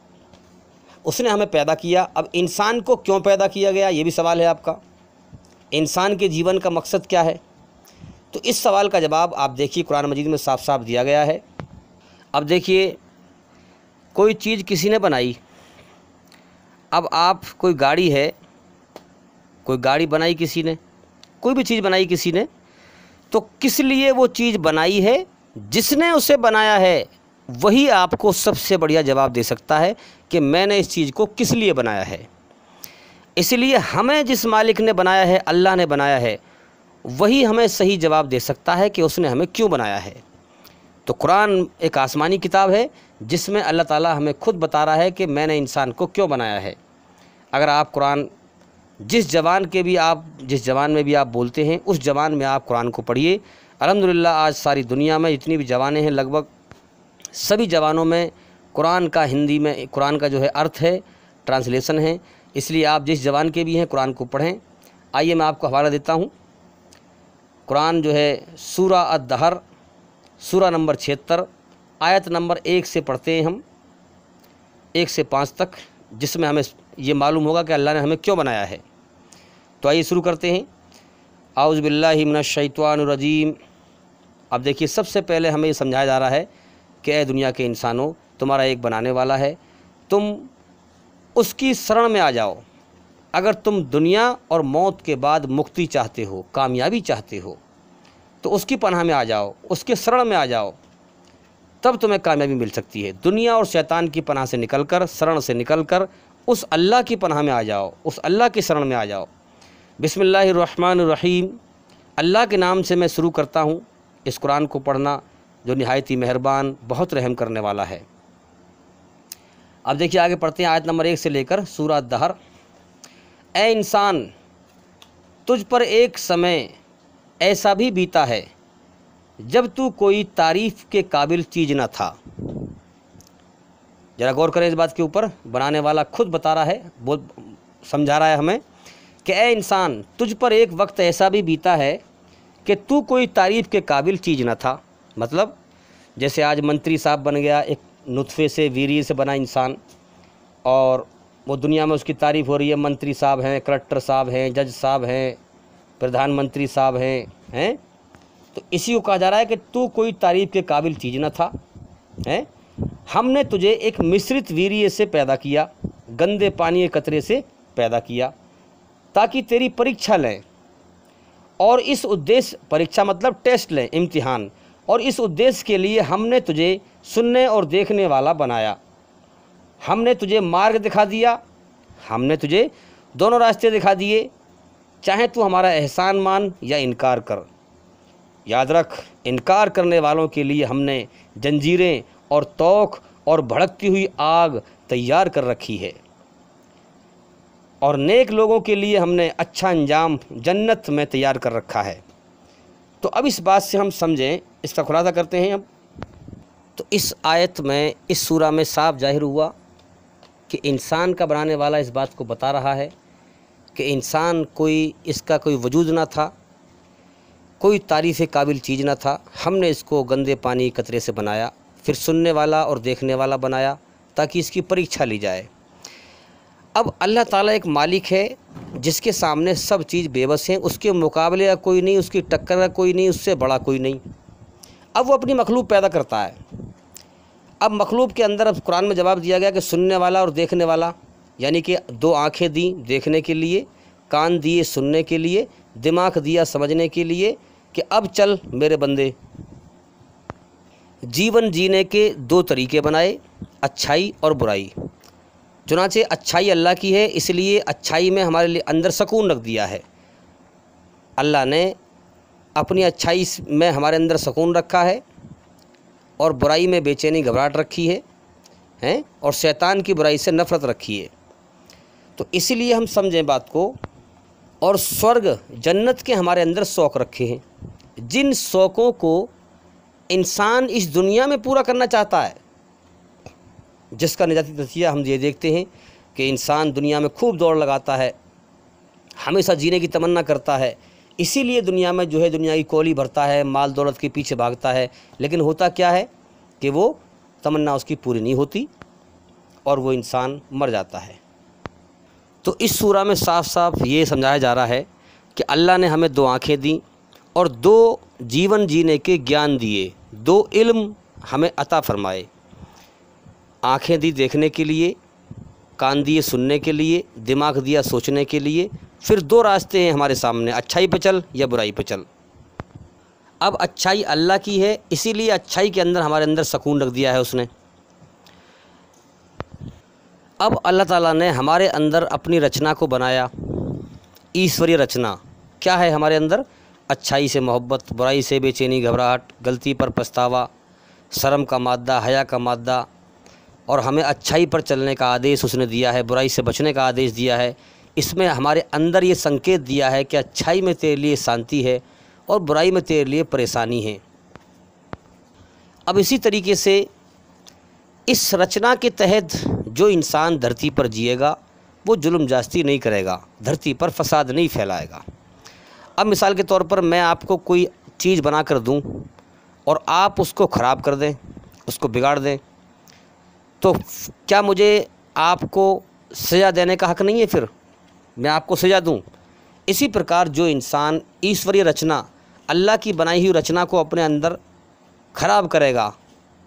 उसने हमें पैदा किया। अब इंसान को क्यों पैदा किया गया, ये भी सवाल है आपका। इंसान के जीवन का मकसद क्या है? तो इस सवाल का जवाब आप देखिए कुरान मजीद में साफ साफ दिया गया है। अब देखिए, कोई चीज़ किसी ने बनाई। अब आप, कोई गाड़ी है, कोई गाड़ी बनाई किसी ने, कोई भी चीज़ बनाई किसी ने, तो किस लिए वो चीज़ बनाई है? जिसने उसे बनाया है वही आपको सबसे बढ़िया जवाब दे सकता है कि मैंने इस चीज़ को किस लिए बनाया है। इसलिए हमें जिस मालिक ने बनाया है, अल्लाह ने बनाया है, वही हमें सही जवाब दे सकता है कि उसने हमें क्यों बनाया है। तो कुरान एक आसमानी किताब है जिसमें अल्लाह ताला हमें खुद बता रहा है कि मैंने इंसान को क्यों बनाया है। अगर आप कुरान जिस ज़बान में भी आप बोलते हैं, उस ज़बान में आप कुरान को पढ़िए। अल्हम्दुलिल्लाह आज सारी दुनिया में जितनी भी ज़बानें हैं, लगभग सभी ज़बानों में कुरान का हिंदी में कुरान का जो है अर्थ है, ट्रांसलेशन है। इसलिए आप जिस ज़बान के भी हैं कुरान को पढ़ें। आइए मैं आपको हवाला देता हूँ। कुरान जो है सूरा अद-दहर, सूरा नंबर 76, आयत नंबर 1 से पढ़ते हैं हम 1 से 5 तक, जिसमें हमें ये मालूम होगा कि अल्लाह ने हमें क्यों बनाया है। तो आइए शुरू करते हैं। आऊज़ु बिल्लाहि मिनश शैतानिर रजीम। अब देखिए, सबसे पहले हमें ये समझाया जा रहा है कि ऐ दुनिया के इंसानों, तुम्हारा एक बनाने वाला है, तुम उसकी शरण में आ जाओ। अगर तुम दुनिया और मौत के बाद मुक्ति चाहते हो, कामयाबी चाहते हो, तो उसकी पनाह में आ जाओ, उसके शरण में आ जाओ, तब तुम्हें कामयाबी मिल सकती है। दुनिया और शैतान की पनाह से निकलकर, शरण से निकलकर उस अल्लाह की पनाह में आ जाओ, उस अल्लाह की शरण में आ जाओ। बिस्मिल्लाहिर्रहमानिर्रहीम। अल्लाह के नाम से मैं शुरू करता हूँ इस कुरान को पढ़ना, जो निहायत ही मेहरबान, बहुत रहम करने वाला है। अब देखिए आगे पढ़ते हैं आयत नंबर 1 से लेकर सूरा अद-दहर। ए इंसान, तुझ पर एक समय ऐसा भी बीता है जब तू कोई तारीफ़ के काबिल चीज़ न था। ज़रा गौर करें इस बात के ऊपर। बनाने वाला खुद बता रहा है, समझा रहा है हमें कि ए इंसान, तुझ पर एक वक्त ऐसा भी बीता है कि तू कोई तारीफ़ के काबिल चीज़ न था। मतलब जैसे आज मंत्री साहब बन गया, एक नुत्फ़े से, वीर्य से बना इंसान, और वो दुनिया में उसकी तारीफ़ हो रही है। मंत्री साहब हैं, कलेक्टर साहब हैं, जज साहब हैं, प्रधानमंत्री साहब हैं। तो इसी को कहा जा रहा है कि तू कोई तारीफ़ के काबिल चीज़ न था, हैं। हमने तुझे एक मिश्रित वीर्य से पैदा किया, गंदे पानी के कतरे से पैदा किया, ताकि तेरी परीक्षा लें। और इस उद्देश्य, परीक्षा मतलब टेस्ट लें, इम्तिहान, और इस उद्देश्य के लिए हमने तुझे सुनने और देखने वाला बनाया। हमने तुझे मार्ग दिखा दिया, हमने तुझे दोनों रास्ते दिखा दिए, चाहे तू हमारा एहसान मान या इनकार कर। याद रख, इनकार करने वालों के लिए हमने जंजीरें और तोख और भड़कती हुई आग तैयार कर रखी है, और नेक लोगों के लिए हमने अच्छा अंजाम जन्नत में तैयार कर रखा है। तो अब इस बात से हम समझें, इसका खुलासा करते हैं। अब तो इस आयत में, इस सूरा में साफ जाहिर हुआ कि इंसान का बनाने वाला इस बात को बता रहा है कि इंसान इसका कोई वजूद ना था, कोई तारीफ़ काबिल चीज़ ना था। हमने इसको गंदे पानी कतरे से बनाया, फिर सुनने वाला और देखने वाला बनाया, ताकि इसकी परीक्षा ली जाए। अब अल्लाह ताला एक मालिक है जिसके सामने सब चीज़ बेबस हैं, उसके मुकाबले का कोई नहीं, उसकी टक्कर का कोई नहीं, उससे बड़ा कोई नहीं। अब वो अपनी मखलूक पैदा करता है। अब मखलूक के अंदर अब कुरान में जवाब दिया गया कि सुनने वाला और देखने वाला, यानी कि 2 आँखें दी देखने के लिए, कान दिए सुनने के लिए, दिमाग दिया समझने के लिए, कि अब चल मेरे बंदे, जीवन जीने के 2 तरीके बनाए, अच्छाई और बुराई। चुनांचे अच्छाई अल्लाह की है, इसलिए अच्छाई में हमारे लिए अंदर सुकून रख दिया है। अल्लाह ने अपनी अच्छाई में हमारे अंदर सुकून रखा है, और बुराई में बेचैनी घबराहट रखी है, और शैतान की बुराई से नफ़रत रखी है। तो इसीलिए हम समझें बात को। और स्वर्ग जन्नत के हमारे अंदर शौक़ रखे हैं, जिन शौक़ों को इंसान इस दुनिया में पूरा करना चाहता है, जिसका नतीजा हम ये देखते हैं कि इंसान दुनिया में खूब दौड़ लगाता है, हमेशा जीने की तमन्ना करता है, इसीलिए दुनिया में जो है दुनिया की कोली भरता है, माल दौलत के पीछे भागता है। लेकिन होता क्या है कि वो तमन्ना उसकी पूरी नहीं होती और वो इंसान मर जाता है। तो इस सूरा में साफ साफ ये समझाया जा रहा है कि अल्लाह ने हमें 2 आँखें दी और 2 जीवन जीने के ज्ञान दिए, 2 इल्म हमें अता फरमाए। आँखें दी देखने के लिए, कान दिए सुनने के लिए, दिमाग दिया सोचने के लिए। फिर 2 रास्ते हैं हमारे सामने, अच्छाई पे चल या बुराई पे चल। अब अच्छाई अल्लाह की है, इसीलिए अच्छाई के अंदर हमारे अंदर सुकून रख दिया है उसने। अब अल्लाह ताला ने हमारे अंदर अपनी रचना को बनाया, ईश्वरीय रचना क्या है हमारे अंदर? अच्छाई से मोहब्बत, बुराई से बेचैनी घबराहट, गलती पर पछतावा, शर्म का मादा, हया का मादा, और हमें अच्छाई पर चलने का आदेश उसने दिया है, बुराई से बचने का आदेश दिया है। इसमें हमारे अंदर ये संकेत दिया है कि अच्छाई में तेरे लिए शांति है और बुराई में तेरे लिए परेशानी है। अब इसी तरीके से इस रचना के तहत जो इंसान धरती पर जिएगा वो जुल्म जास्ती नहीं करेगा, धरती पर फसाद नहीं फैलाएगा। अब मिसाल के तौर पर मैं आपको कोई चीज़ बना कर दूँ और आप उसको ख़राब कर दें, उसको बिगाड़ दें, तो क्या मुझे आपको सज़ा देने का हक़ नहीं है? फिर मैं आपको सज़ा दूँ? इसी प्रकार जो इंसान ईश्वरीय रचना, अल्लाह की बनाई हुई रचना को अपने अंदर ख़राब करेगा,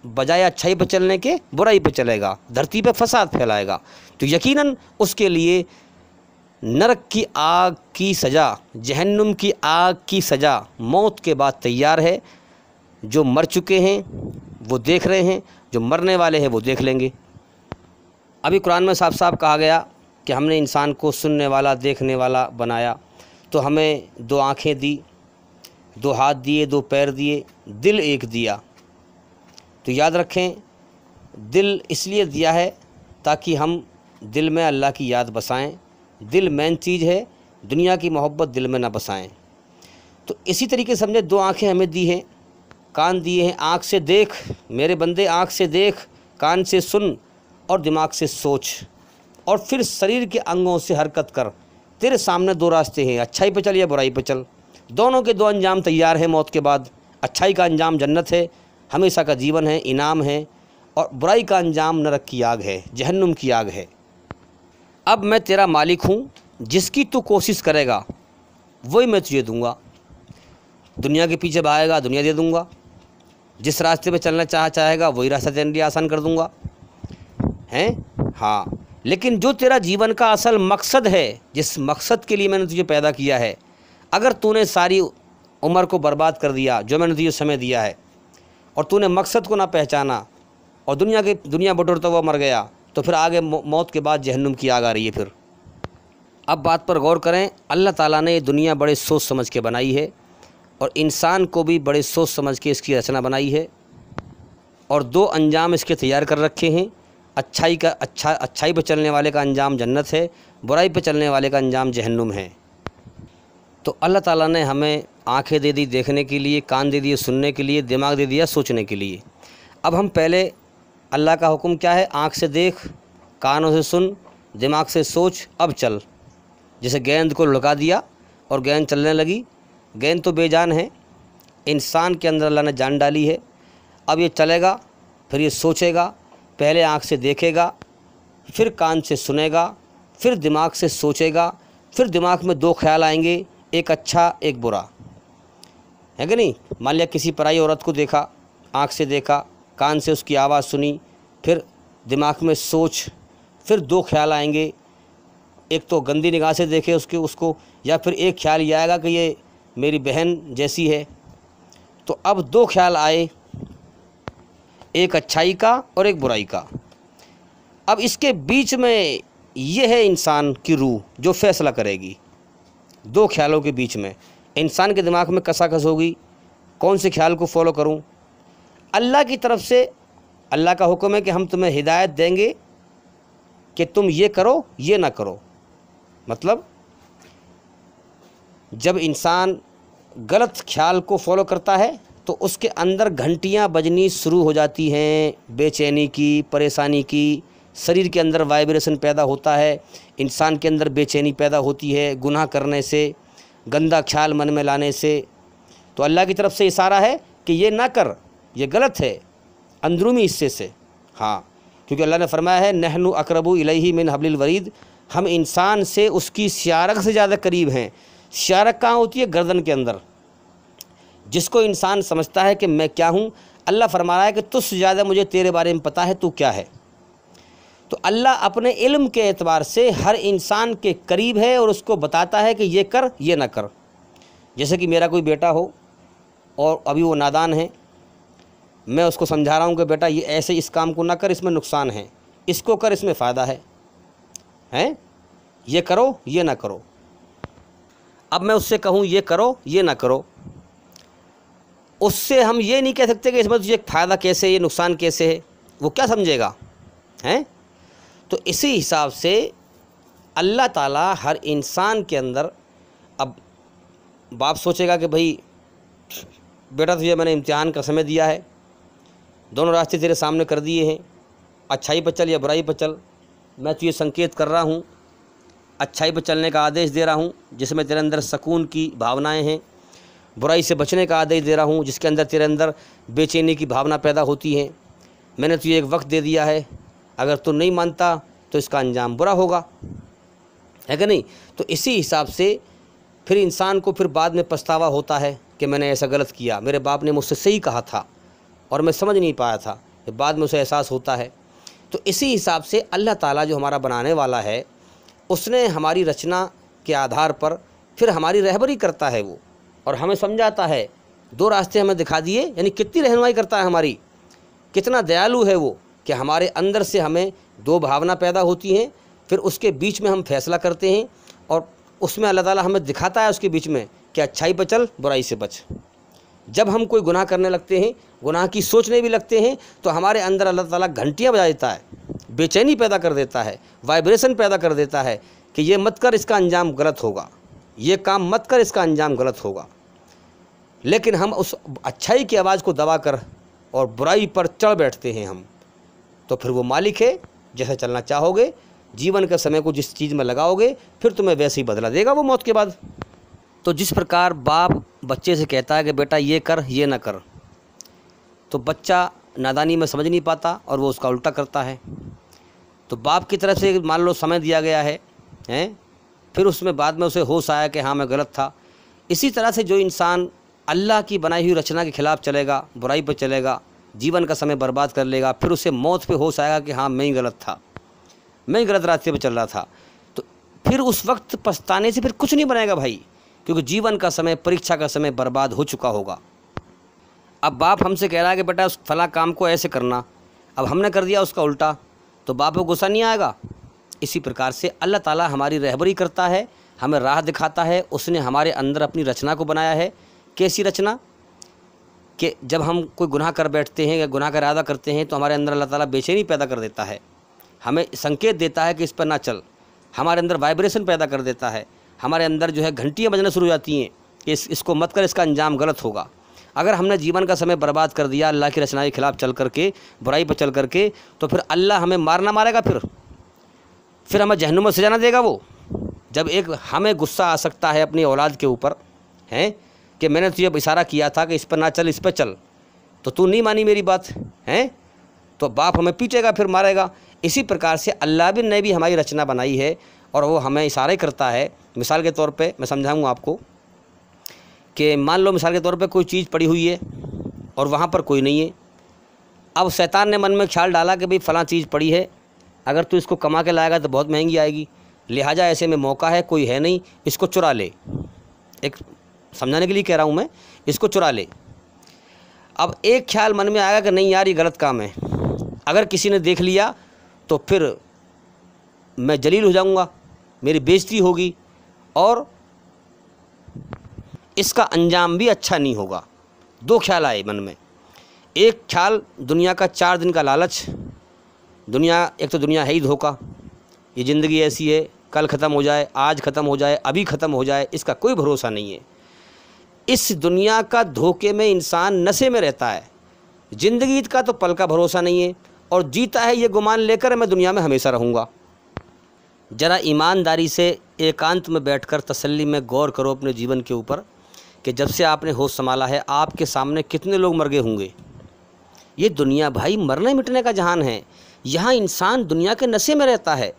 बजाय अच्छाई पर चलने के बुराई पर चलेगा, धरती पर फसाद फैलाएगा, तो यकीनन उसके लिए नरक की आग की सज़ा, जहन्नुम की आग की सज़ा मौत के बाद तैयार है। जो मर चुके हैं वो देख रहे हैं, जो मरने वाले हैं वो देख लेंगे। अभी कुरान में साफ साफ कहा गया कि हमने इंसान को सुनने वाला, देखने वाला बनाया, तो हमें 2 आँखें दी, 2 हाथ दिए, 2 पैर दिए, दिल एक दिया। तो याद रखें, दिल इसलिए दिया है ताकि हम दिल में अल्लाह की याद बसाएं। दिल मेन चीज़ है, दुनिया की मोहब्बत दिल में ना बसाएं। तो इसी तरीके से हमने 2 आँखें हमें दी हैं, कान दिए हैं। आँख से देख मेरे बंदे, आँख से देख, कान से सुन और दिमाग से सोच, और फिर शरीर के अंगों से हरकत कर। तेरे सामने 2 रास्ते हैं, अच्छाई पे चल या बुराई पे चल। दोनों के 2 अंजाम तैयार हैं मौत के बाद। अच्छाई का अंजाम जन्नत है, हमेशा का जीवन है, इनाम है, और बुराई का अंजाम नरक की आग है, जहन्नुम की आग है। अब मैं तेरा मालिक हूँ, जिसकी तू कोशिश करेगा वही मैं तुझे दूँगा। दुनिया के पीछे भागेगा, दुनिया दे दूँगा। जिस रास्ते पे चलना चाहेगा वही रास्ता तेरे लिए आसान कर दूँगा, हैं? हाँ, लेकिन जो तेरा जीवन का असल मकसद है, जिस मकसद के लिए मैंने तुझे पैदा किया है, अगर तूने सारी उम्र को बर्बाद कर दिया जो मैंने तुझे समय दिया है, और तूने मकसद को ना पहचाना और दुनिया बटोरता हुआ मर गया, तो फिर आगे मौत के बाद जहन्नुम की आग आ रही है। फिर अब बात पर गौर करें, अल्लाह ताला ने ये दुनिया बड़े सोच समझ के बनाई है, और इंसान को भी बड़े सोच समझ के इसकी रचना बनाई है, और 2 अंजाम इसके तैयार कर रखे हैं। अच्छाई पर चलने वाले का अंजाम जन्नत है, बुराई पर चलने वाले का अंजाम जहन्नुम है। तो अल्लाह ताला ने हमें आँखें दे दी देखने के लिए, कान दे दिए सुनने के लिए, दिमाग दे दिया सोचने के लिए। अब हम पहले, अल्लाह का हुक्म क्या है? आँख से देख, कानों से सुन, दिमाग से सोच, अब चल। जैसे गेंद को लुढ़का दिया और गेंद चलने लगी। गेंद तो बेजान है, इंसान के अंदर अल्लाह ने जान डाली है। अब ये चलेगा, फिर ये सोचेगा, पहले आँख से देखेगा, फिर कान से सुनेगा, फिर दिमाग से सोचेगा, फिर दिमाग में 2 ख्याल आएंगे, एक अच्छा एक बुरा, है कि नहीं? मान लिया किसी पराई औरत को देखा, आँख से देखा, कान से उसकी आवाज़ सुनी, फिर दिमाग में सोच, फिर 2 ख्याल आएंगे, एक तो गंदी निगाह से देखे उसको, या फिर एक ख्याल ये आएगा कि ये मेरी बहन जैसी है। तो अब 2 ख्याल आए, एक अच्छाई का और एक बुराई का। अब इसके बीच में ये है इंसान की रूह जो फैसला करेगी। 2 ख्यालों के बीच में इंसान के दिमाग में कसाकस होगी, कौन से ख्याल को फॉलो करूं। अल्लाह की तरफ से अल्लाह का हुक्म है कि हम तुम्हें हिदायत देंगे कि तुम ये करो, ये ना करो। मतलब जब इंसान गलत ख्याल को फॉलो करता है तो उसके अंदर घंटियां बजनी शुरू हो जाती हैं, बेचैनी की, परेशानी की, शरीर के अंदर वाइब्रेशन पैदा होता है, इंसान के अंदर बेचैनी पैदा होती है गुनाह करने से, गंदा ख्याल मन में लाने से। तो अल्लाह की तरफ से इशारा है कि ये ना कर, ये गलत है, अंदरूनी हिस्से से। हाँ, क्योंकि अल्लाह ने फरमाया है नहनु अकरबु इलैहि मिन हब्लिल वरीद, हम इंसान से उसकी स्यारक से ज़्यादा करीब हैं। स्यारक कहाँ होती है? गर्दन के अंदर। जिसको इंसान समझता है कि मैं क्या हूँ, अल्लाह फरमा रहा है कि तुझसे ज़्यादा मुझे तेरे बारे में पता है, तू क्या है। तो अल्लाह अपने इल्म के एतबार से हर इंसान के करीब है और उसको बताता है कि ये कर, ये ना कर। जैसे कि मेरा कोई बेटा हो और अभी वो नादान है, मैं उसको समझा रहा हूँ कि बेटा ये ऐसे इस काम को ना कर, इसमें नुकसान है, इसको कर, इसमें फ़ायदा है, ये करो ये ना करो। अब मैं उससे कहूँ ये करो ये ना करो, उससे हम ये नहीं कह सकते कि इसमें तुझे फ़ायदा कैसे है, ये नुकसान कैसे है, वो क्या समझेगा, तो इसी हिसाब से अल्लाह ताला हर इंसान के अंदर, अब बाप सोचेगा कि भाई बेटा तुझे मैंने इम्तिहान का समय दिया है, दोनों रास्ते तेरे सामने कर दिए हैं, अच्छाई पर चल या बुराई पर चल, मैं तुझे संकेत कर रहा हूँ, अच्छाई पर चलने का आदेश दे रहा हूँ जिसमें तेरे अंदर सुकून की भावनाएं हैं, बुराई से बचने का आदेश दे रहा हूँ जिसके अंदर तेरे अंदर बेचैनी की भावना पैदा होती है। मैंने तुझे एक वक्त दे दिया है, अगर तू नहीं मानता तो इसका अंजाम बुरा होगा, है कि नहीं। तो इसी हिसाब से फिर इंसान को फिर बाद में पछतावा होता है कि मैंने ऐसा गलत किया, मेरे बाप ने मुझसे सही कहा था और मैं समझ नहीं पाया था, बाद में उसे एहसास होता है। तो इसी हिसाब से अल्लाह ताला जो हमारा बनाने वाला है, उसने हमारी रचना के आधार पर फिर हमारी रहबरी करता है वो, और हमें समझाता है, दो रास्ते हमें दिखा दिए, यानी कितनी रहनुमाई करता है हमारी, कितना दयालु है वो कि हमारे अंदर से हमें दो भावना पैदा होती हैं, फिर उसके बीच में हम फैसला करते हैं और उसमें अल्लाह ताला हमें दिखाता है उसके बीच में कि अच्छाई पर चल बुराई से बच। जब हम कोई गुनाह करने लगते हैं, गुनाह की सोचने भी लगते हैं, तो हमारे अंदर अल्लाह ताला घंटियाँ बजा देता है, बेचैनी पैदा कर देता है, वाइब्रेशन पैदा कर देता है कि ये मत कर, इसका अंजाम गलत होगा, ये काम मत कर, इसका अंजाम गलत होगा। लेकिन हम उस अच्छाई की आवाज़ को दबा कर और बुराई पर चढ़ बैठते हैं हम, तो फिर वो मालिक है, जैसे चलना चाहोगे, जीवन के समय को जिस चीज़ में लगाओगे, फिर तुम्हें वैसे ही बदला देगा वो मौत के बाद। तो जिस प्रकार बाप बच्चे से कहता है कि बेटा ये कर ये ना कर, तो बच्चा नादानी में समझ नहीं पाता और वो उसका उल्टा करता है। तो बाप की तरफ से मान लो समय दिया गया है, फिर उसमें बाद में उसे होश आया कि हाँ मैं गलत था। इसी तरह से जो इंसान अल्लाह की बनाई हुई रचना के खिलाफ चलेगा, बुराई पर चलेगा, जीवन का समय बर्बाद कर लेगा, फिर उसे मौत पे होश आएगा कि हाँ मैं ही गलत था, मैं ही गलत रास्ते पर चल रहा था, तो फिर उस वक्त पछताने से फिर कुछ नहीं बनेगा भाई, क्योंकि जीवन का समय, परीक्षा का समय बर्बाद हो चुका होगा। अब बाप हमसे कह रहा है कि बेटा उस फला काम को ऐसे करना, अब हमने कर दिया उसका उल्टा, तो बाप को गुस्सा नहीं आएगा। इसी प्रकार से अल्लाह ताला हमारी रहबरी करता है, हमें राह दिखाता है। उसने हमारे अंदर अपनी रचना को बनाया है। कैसी रचना? कि जब हम कोई गुनाह कर बैठते हैं या गुनाह का इरादा करते हैं तो हमारे अंदर अल्लाह ताला बेचैनी पैदा कर देता है, हमें संकेत देता है कि इस पर ना चल, हमारे अंदर वाइब्रेशन पैदा कर देता है, हमारे अंदर जो है घंटियाँ बजना शुरू हो जाती हैं कि इसको मत कर, इसका अंजाम गलत होगा। अगर हमने जीवन का समय बर्बाद कर दिया अल्लाह की रचना के खिलाफ चल करके, बुराई पर चल करके, तो फिर अल्लाह हमें मारना मारेगा, फिर हमें जहन्नुम में सजाना देगा वो। जब एक हमें गुस्सा आ सकता है अपनी औलाद के ऊपर, हैं कि मैंने तुझे इशारा किया था कि इस पर ना चल, इस पर चल, तो तू नहीं मानी मेरी बात, हैं, तो बाप हमें पीटेगा, फिर मारेगा। इसी प्रकार से अल्लाह भी ने भी हमारी रचना बनाई है और वो हमें इशारे करता है। मिसाल के तौर पे मैं समझाऊंगा आपको कि मान लो मिसाल के तौर पे कोई चीज़ पड़ी हुई है और वहाँ पर कोई नहीं है। अब शैतान ने मन में ख्याल डाला कि भाई फ़लाँ चीज़ पड़ी है, अगर तू इसको कमा के लाएगा तो बहुत महंगी आएगी, लिहाजा ऐसे में मौका है, कोई है नहीं, इसको चुरा ले। एक समझाने के लिए कह रहा हूँ मैं, इसको चुरा ले। अब एक ख्याल मन में आएगा कि नहीं यार ये गलत काम है, अगर किसी ने देख लिया तो फिर मैं जलील हो जाऊँगा, मेरी बेइज्जती होगी और इसका अंजाम भी अच्छा नहीं होगा। दो ख्याल आए मन में। एक ख्याल दुनिया का 4 दिन का लालच, दुनिया, एक तो दुनिया है ही धोखा, ये ज़िंदगी ऐसी है, कल ख़त्म हो जाए, आज ख़त्म हो जाए, अभी ख़त्म हो जाए, इसका कोई भरोसा नहीं है। इस दुनिया का धोखे में इंसान नशे में रहता है। ज़िंदगी का तो पल का भरोसा नहीं है और जीता है ये गुमान लेकर मैं दुनिया में हमेशा रहूँगा। ज़रा ईमानदारी से एकांत में बैठकर तसल्ली में गौर करो अपने जीवन के ऊपर कि जब से आपने होश संभाला है आपके सामने कितने लोग मर गए होंगे। ये दुनिया भाई मरने मिटने का जहान है। यहाँ इंसान दुनिया के नशे में रहता है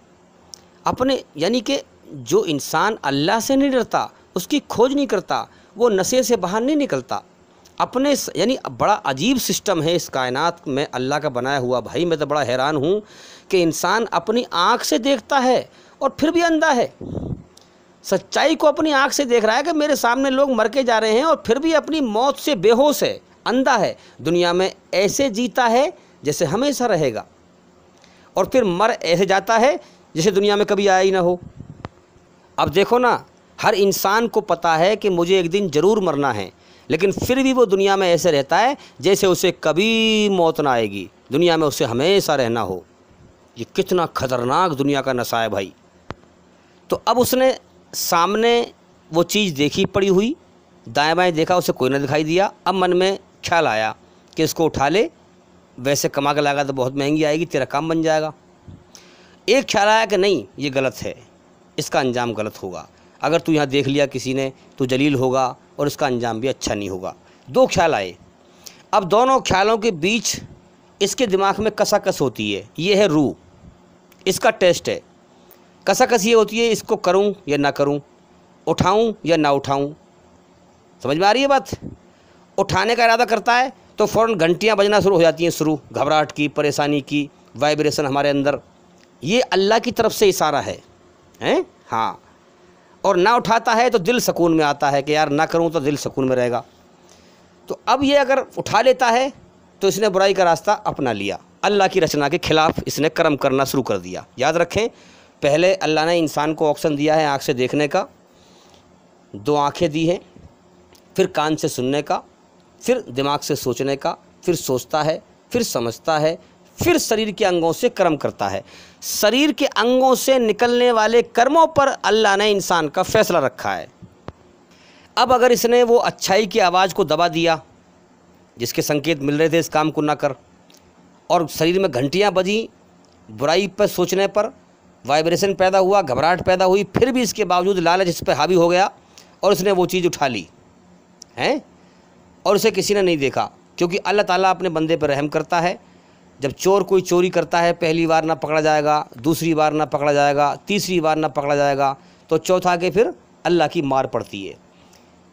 अपने, यानी कि जो इंसान अल्लाह से नहीं डरता, उसकी खोज नहीं करता, वो नशे से बाहर नहीं निकलता अपने, यानी बड़ा अजीब सिस्टम है इस कायनात में अल्लाह का बनाया हुआ। भाई मैं तो बड़ा हैरान हूँ कि इंसान अपनी आँख से देखता है और फिर भी अंधा है। सच्चाई को अपनी आँख से देख रहा है कि मेरे सामने लोग मर के जा रहे हैं और फिर भी अपनी मौत से बेहोश है, अंधा है, दुनिया में ऐसे जीता है जैसे हमेशा रहेगा, और फिर मर ऐसे जाता है जैसे दुनिया में कभी आया ही ना हो। अब देखो ना, हर इंसान को पता है कि मुझे एक दिन ज़रूर मरना है, लेकिन फिर भी वो दुनिया में ऐसे रहता है जैसे उसे कभी मौत ना आएगी, दुनिया में उसे हमेशा रहना हो। ये कितना खतरनाक दुनिया का नशा है भाई। तो अब उसने सामने वो चीज़ देखी पड़ी हुई, दाएं बाएं देखा, उसे कोई ना दिखाई दिया। अब मन में ख्याल आया कि इसको उठा ले, वैसे कमा के लाएगा तो बहुत महंगी आएगी, तेरा काम बन जाएगा। एक ख्याल आया कि नहीं, ये गलत है, इसका अंजाम गलत होगा, अगर तू यहाँ देख लिया किसी ने तो जलील होगा और इसका अंजाम भी अच्छा नहीं होगा। दो ख्याल आए। अब दोनों ख्यालों के बीच इसके दिमाग में कसाकस होती है। ये है रूह, इसका टेस्ट है। कसाकस ये होती है, इसको करूं या ना करूं, उठाऊं या ना उठाऊं। समझ में आ रही है बात? उठाने का इरादा करता है तो फ़ौरन घंटियां बजना शुरू हो जाती हैं, शुरू घबराहट की, परेशानी की, वाइब्रेशन हमारे अंदर। ये अल्लाह की तरफ से इशारा है, हैं? हाँ। और ना उठाता है तो दिल सुकून में आता है कि यार ना करूं तो दिल सुकून में रहेगा। तो अब ये अगर उठा लेता है तो इसने बुराई का रास्ता अपना लिया, अल्लाह की रचना के खिलाफ इसने कर्म करना शुरू कर दिया। याद रखें, पहले अल्लाह ने इंसान को ऑप्शन दिया है आँख से देखने का, दो आँखें दी हैं, फिर कान से सुनने का, फिर दिमाग से सोचने का, फिर सोचता है, फिर समझता है, फिर शरीर के अंगों से कर्म करता है। शरीर के अंगों से निकलने वाले कर्मों पर अल्लाह ने इंसान का फैसला रखा है। अब अगर इसने वो अच्छाई की आवाज़ को दबा दिया जिसके संकेत मिल रहे थे इस काम को ना कर, और शरीर में घंटियां बजी, बुराई पर सोचने पर वाइब्रेशन पैदा हुआ, घबराहट पैदा हुई, फिर भी इसके बावजूद लालच इस पर हावी हो गया और उसने वो चीज़ उठा ली हैं, और उसे किसी ने नहीं देखा, क्योंकि अल्लाह ताला अपने बंदे पर रहम करता है। जब चोर कोई चोरी करता है, पहली बार ना पकड़ा जाएगा, दूसरी बार ना पकड़ा जाएगा, तीसरी बार ना पकड़ा जाएगा, तो चौथा के फिर अल्लाह की मार पड़ती है।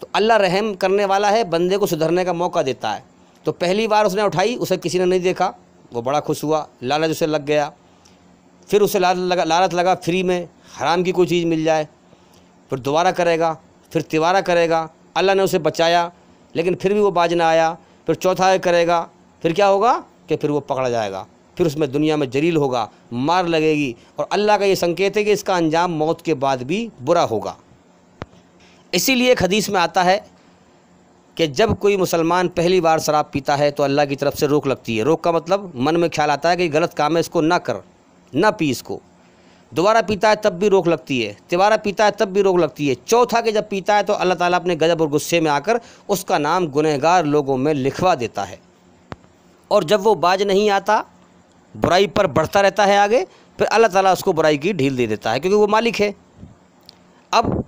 तो अल्लाह रहम करने वाला है, बंदे को सुधरने का मौका देता है। तो पहली बार उसने उठाई, उसे किसी ने नहीं देखा, वो बड़ा खुश हुआ, लालच उसे लग गया। फिर उसे लालच लगा फ्री में हराम की कोई चीज़ मिल जाए, फिर दोबारा करेगा, फिर तिबारा करेगा। अल्लाह ने उसे बचाया, लेकिन फिर भी वो बाज ना आया। फिर चौथा करेगा, फिर क्या होगा कि फिर वो पकड़ा जाएगा, फिर उसमें दुनिया में जलील होगा, मार लगेगी। और अल्लाह का ये संकेत है कि इसका अंजाम मौत के बाद भी बुरा होगा। इसीलिए एक हदीस में आता है कि जब कोई मुसलमान पहली बार शराब पीता है तो अल्लाह की तरफ से रोक लगती है। रोक का मतलब मन में ख्याल आता है कि गलत काम है, इसको ना कर, ना पी इसको। दोबारा पीता है तब भी रोक लगती है, तिबारा पीता है तब भी रोक लगती है। चौथा के जब पीता है तो अल्लाह ताला अपने गजब और गुस्से में आकर उसका नाम गुनहगार लोगों में लिखवा देता है। और जब वो बाज नहीं आता, बुराई पर बढ़ता रहता है आगे, फिर अल्लाह ताला उसको बुराई की ढील दे देता है, क्योंकि वो मालिक है। अब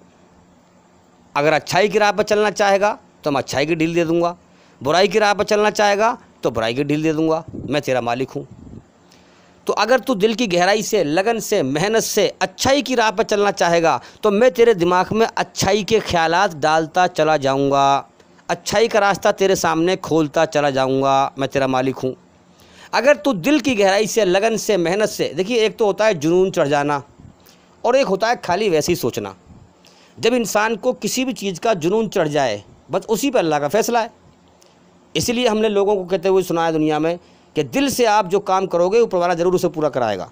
अगर अच्छाई की राह पर चलना चाहेगा तो मैं अच्छाई की ढील दे दूँगा, बुराई की राह पर चलना चाहेगा तो बुराई की ढील दे दूँगा, मैं तेरा मालिक हूँ। तो अगर तू दिल की गहराई से, लगन से, मेहनत से अच्छाई की राह पर चलना चाहेगा तो मैं तेरे दिमाग में अच्छाई के ख्यालात डालता चला जाऊँगा, अच्छाई का रास्ता तेरे सामने खोलता चला जाऊँगा, मैं तेरा मालिक हूँ। अगर तू दिल की गहराई से, लगन से, मेहनत से, देखिए एक तो होता है जुनून चढ़ जाना और एक होता है खाली वैसे ही सोचना। जब इंसान को किसी भी चीज़ का जुनून चढ़ जाए, बस उसी पर अल्लाह का फैसला है। इसीलिए हमने लोगों को कहते हुए सुना है दुनिया में कि दिल से आप जो काम करोगे ऊपर वाला ज़रूर उसे पूरा कराएगा।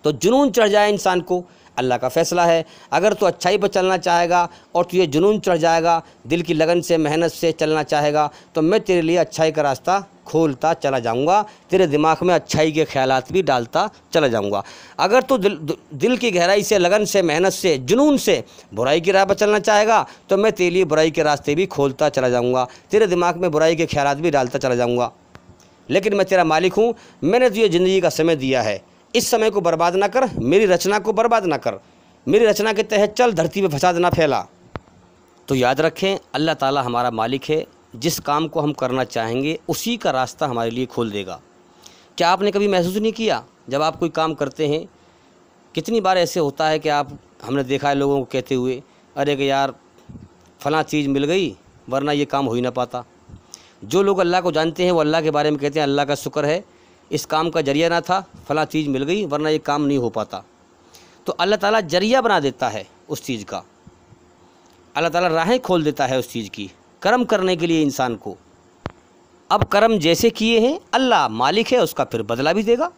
तो जुनून चढ़ जाए इंसान को, अल्लाह का फ़ैसला है। अगर तू अच्छाई पर चलना चाहेगा और तुझे जुनून चढ़ जाएगा, दिल की लगन से, मेहनत से चलना चाहेगा, तो मैं तेरे लिए अच्छाई का रास्ता खोलता चला जाऊंगा, तेरे दिमाग में अच्छाई के ख्यालात भी डालता चला जाऊंगा। अगर तू दिल की गहराई से, लगन से, मेहनत से, जुनून से बुराई की राह पर चलना चाहेगा तो मैं तेरे लिए बुराई के रास्ते भी खोलता चला जाऊंगा, तेरे दिमाग में बुराई के ख्यालात भी डालता चला जाऊंगा। लेकिन मैं तेरा मालिक हूँ, मैंने तुझे ज़िंदगी का समय दिया है, इस समय को बर्बाद ना कर, मेरी रचना को बर्बाद ना कर, मेरी रचना के तहत चल, धरती पे फसाद ना फैला। तो याद रखें, अल्लाह ताला हमारा मालिक है, जिस काम को हम करना चाहेंगे उसी का रास्ता हमारे लिए खोल देगा। क्या आपने कभी महसूस नहीं किया जब आप कोई काम करते हैं, कितनी बार ऐसे होता है कि हमने देखा है लोगों को कहते हुए, अरे कि यार फ़लाँ चीज़ मिल गई वरना ये काम हो ही ना पाता। जो लोग अल्लाह को जानते हैं वो अल्लाह के बारे में कहते हैं, अल्लाह का शुक्र है इस काम का जरिया ना था, फ़लाँ चीज़ मिल गई वरना ये काम नहीं हो पाता। तो अल्लाह ताला जरिया बना देता है उस चीज़ का, अल्लाह ताला राहें खोल देता है उस चीज़ की कर्म करने के लिए इंसान को। अब कर्म जैसे किए हैं अल्लाह मालिक है, उसका फिर बदला भी देगा।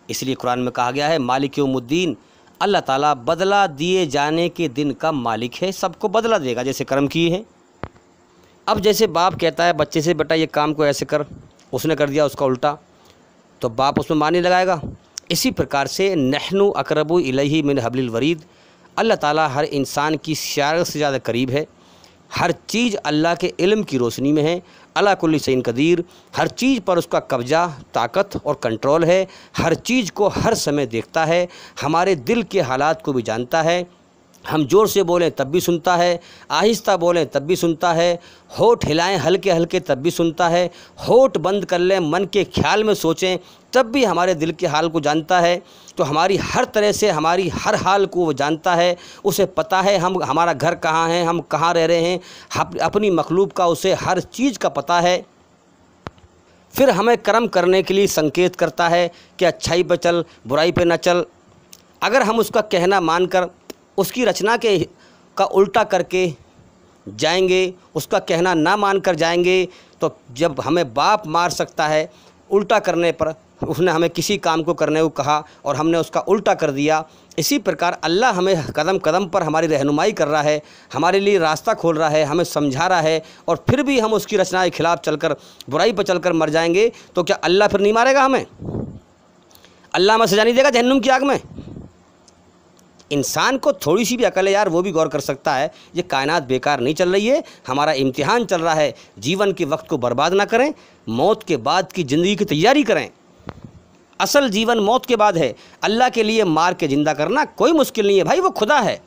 इसलिए कुरान में कहा गया है मालिक यौमुद्दीन, अल्लाह ताला बदला दिए जाने के दिन का मालिक है, सबको बदला देगा जैसे कर्म किए हैं। अब जैसे बाप कहता है बच्चे से बेटा ये काम को ऐसे कर, उसने कर दिया उसका उल्टा, तो बाप उसमें मारने लगाएगा। इसी प्रकार से नहनु अकरबु इलैहि मिन हब्लिल वरीद, अल्लाह ताला हर इंसान की शायद से ज़्यादा करीब है। हर चीज़ अल्लाह के इल्म की रोशनी में है। अला कुल्ली शैइन कदीर, हर चीज़ पर उसका कब्जा, ताकत और कंट्रोल है। हर चीज़ को हर समय देखता है, हमारे दिल के हालात को भी जानता है। हम ज़ोर से बोलें तब भी सुनता है, आहिस्ता बोलें तब भी सुनता है, होठ हिलाएं हल्के हल्के तब भी सुनता है, होठ बंद कर लें मन के ख्याल में सोचें तब भी हमारे दिल के हाल को जानता है। तो हमारी हर तरह से हमारी हर हाल को वो जानता है, उसे पता है हम हमारा घर कहाँ है, हम कहाँ रह रहे हैं, अपनी मखलूक का उसे हर चीज़ का पता है। फिर हमें कर्म करने के लिए संकेत करता है कि अच्छाई पर चल, बुराई पर न चल। अगर हम उसका कहना मानकर उसकी रचना का उल्टा करके जाएंगे, उसका कहना ना मानकर जाएंगे, तो जब हमें बाप मार सकता है उल्टा करने पर, उसने हमें किसी काम को करने को कहा और हमने उसका उल्टा कर दिया, इसी प्रकार अल्लाह हमें कदम कदम पर हमारी रहनुमाई कर रहा है, हमारे लिए रास्ता खोल रहा है, हमें समझा रहा है, और फिर भी हम उसकी रचना के खिलाफ़ चलकर बुराई पर चलकर मर जाएंगे, तो क्या अल्लाह फिर नहीं मारेगा हमें? अल्लाह हमें सजा नहीं देगा जहन्नुम की आग में? इंसान को थोड़ी सी भी अकल है यार, वो भी गौर कर सकता है ये कायनात बेकार नहीं चल रही है, हमारा इम्तिहान चल रहा है। जीवन के वक्त को बर्बाद ना करें, मौत के बाद की ज़िंदगी की तैयारी करें। असल जीवन मौत के बाद है। अल्लाह के लिए मार के ज़िंदा करना कोई मुश्किल नहीं है भाई, वो खुदा है,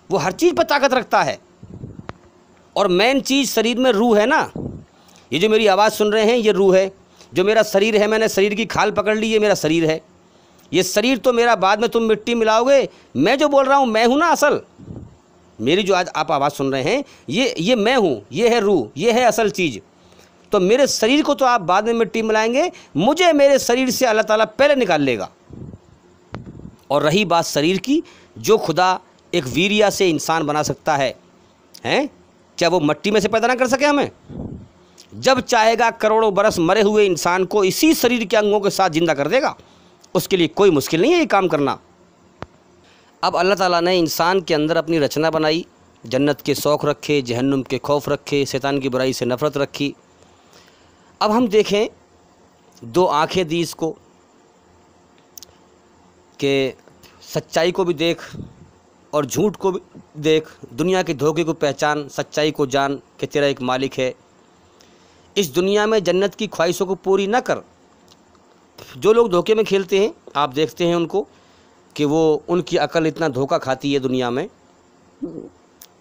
वो हर चीज़ पर ताकत रखता है। और मेन चीज़ शरीर में रूह है ना, ये जो मेरी आवाज़ सुन रहे हैं ये रूह है, जो मेरा शरीर है मैंने शरीर की खाल पकड़ ली, ये मेरा शरीर है। ये शरीर तो मेरा बाद में तुम मिट्टी मिलाओगे, मैं जो बोल रहा हूँ मैं हूँ ना असल। मेरी जो आज आप आवाज़ सुन रहे हैं ये मैं हूँ, ये है रूह, ये है असल चीज़। तो मेरे शरीर को तो आप बाद में मिट्टी मिलाएंगे, मुझे मेरे शरीर से अल्लाह ताला पहले निकाल लेगा। और रही बात शरीर की, जो खुदा एक वीर्या से इंसान बना सकता है, हैं क्या वो मट्टी में से पैदा ना कर सके हमें? जब चाहेगा करोड़ों बरस मरे हुए इंसान को इसी शरीर के अंगों के साथ जिंदा कर देगा, उसके लिए कोई मुश्किल नहीं है ये काम करना। अब अल्लाह ताला ने इंसान के अंदर अपनी रचना बनाई, जन्नत के शौक़ रखे, जहन्नुम के खौफ रखे, शैतान की बुराई से नफ़रत रखी। अब हम देखें, दो आँखें दी इसको कि सच्चाई को भी देख और झूठ को भी देख, दुनिया के धोखे को पहचान, सच्चाई को जान कि तेरा एक मालिक है। इस दुनिया में जन्नत की ख्वाहिशों को पूरी ना कर। जो लोग धोखे में खेलते हैं आप देखते हैं उनको कि वो उनकी अकल इतना धोखा खाती है दुनिया में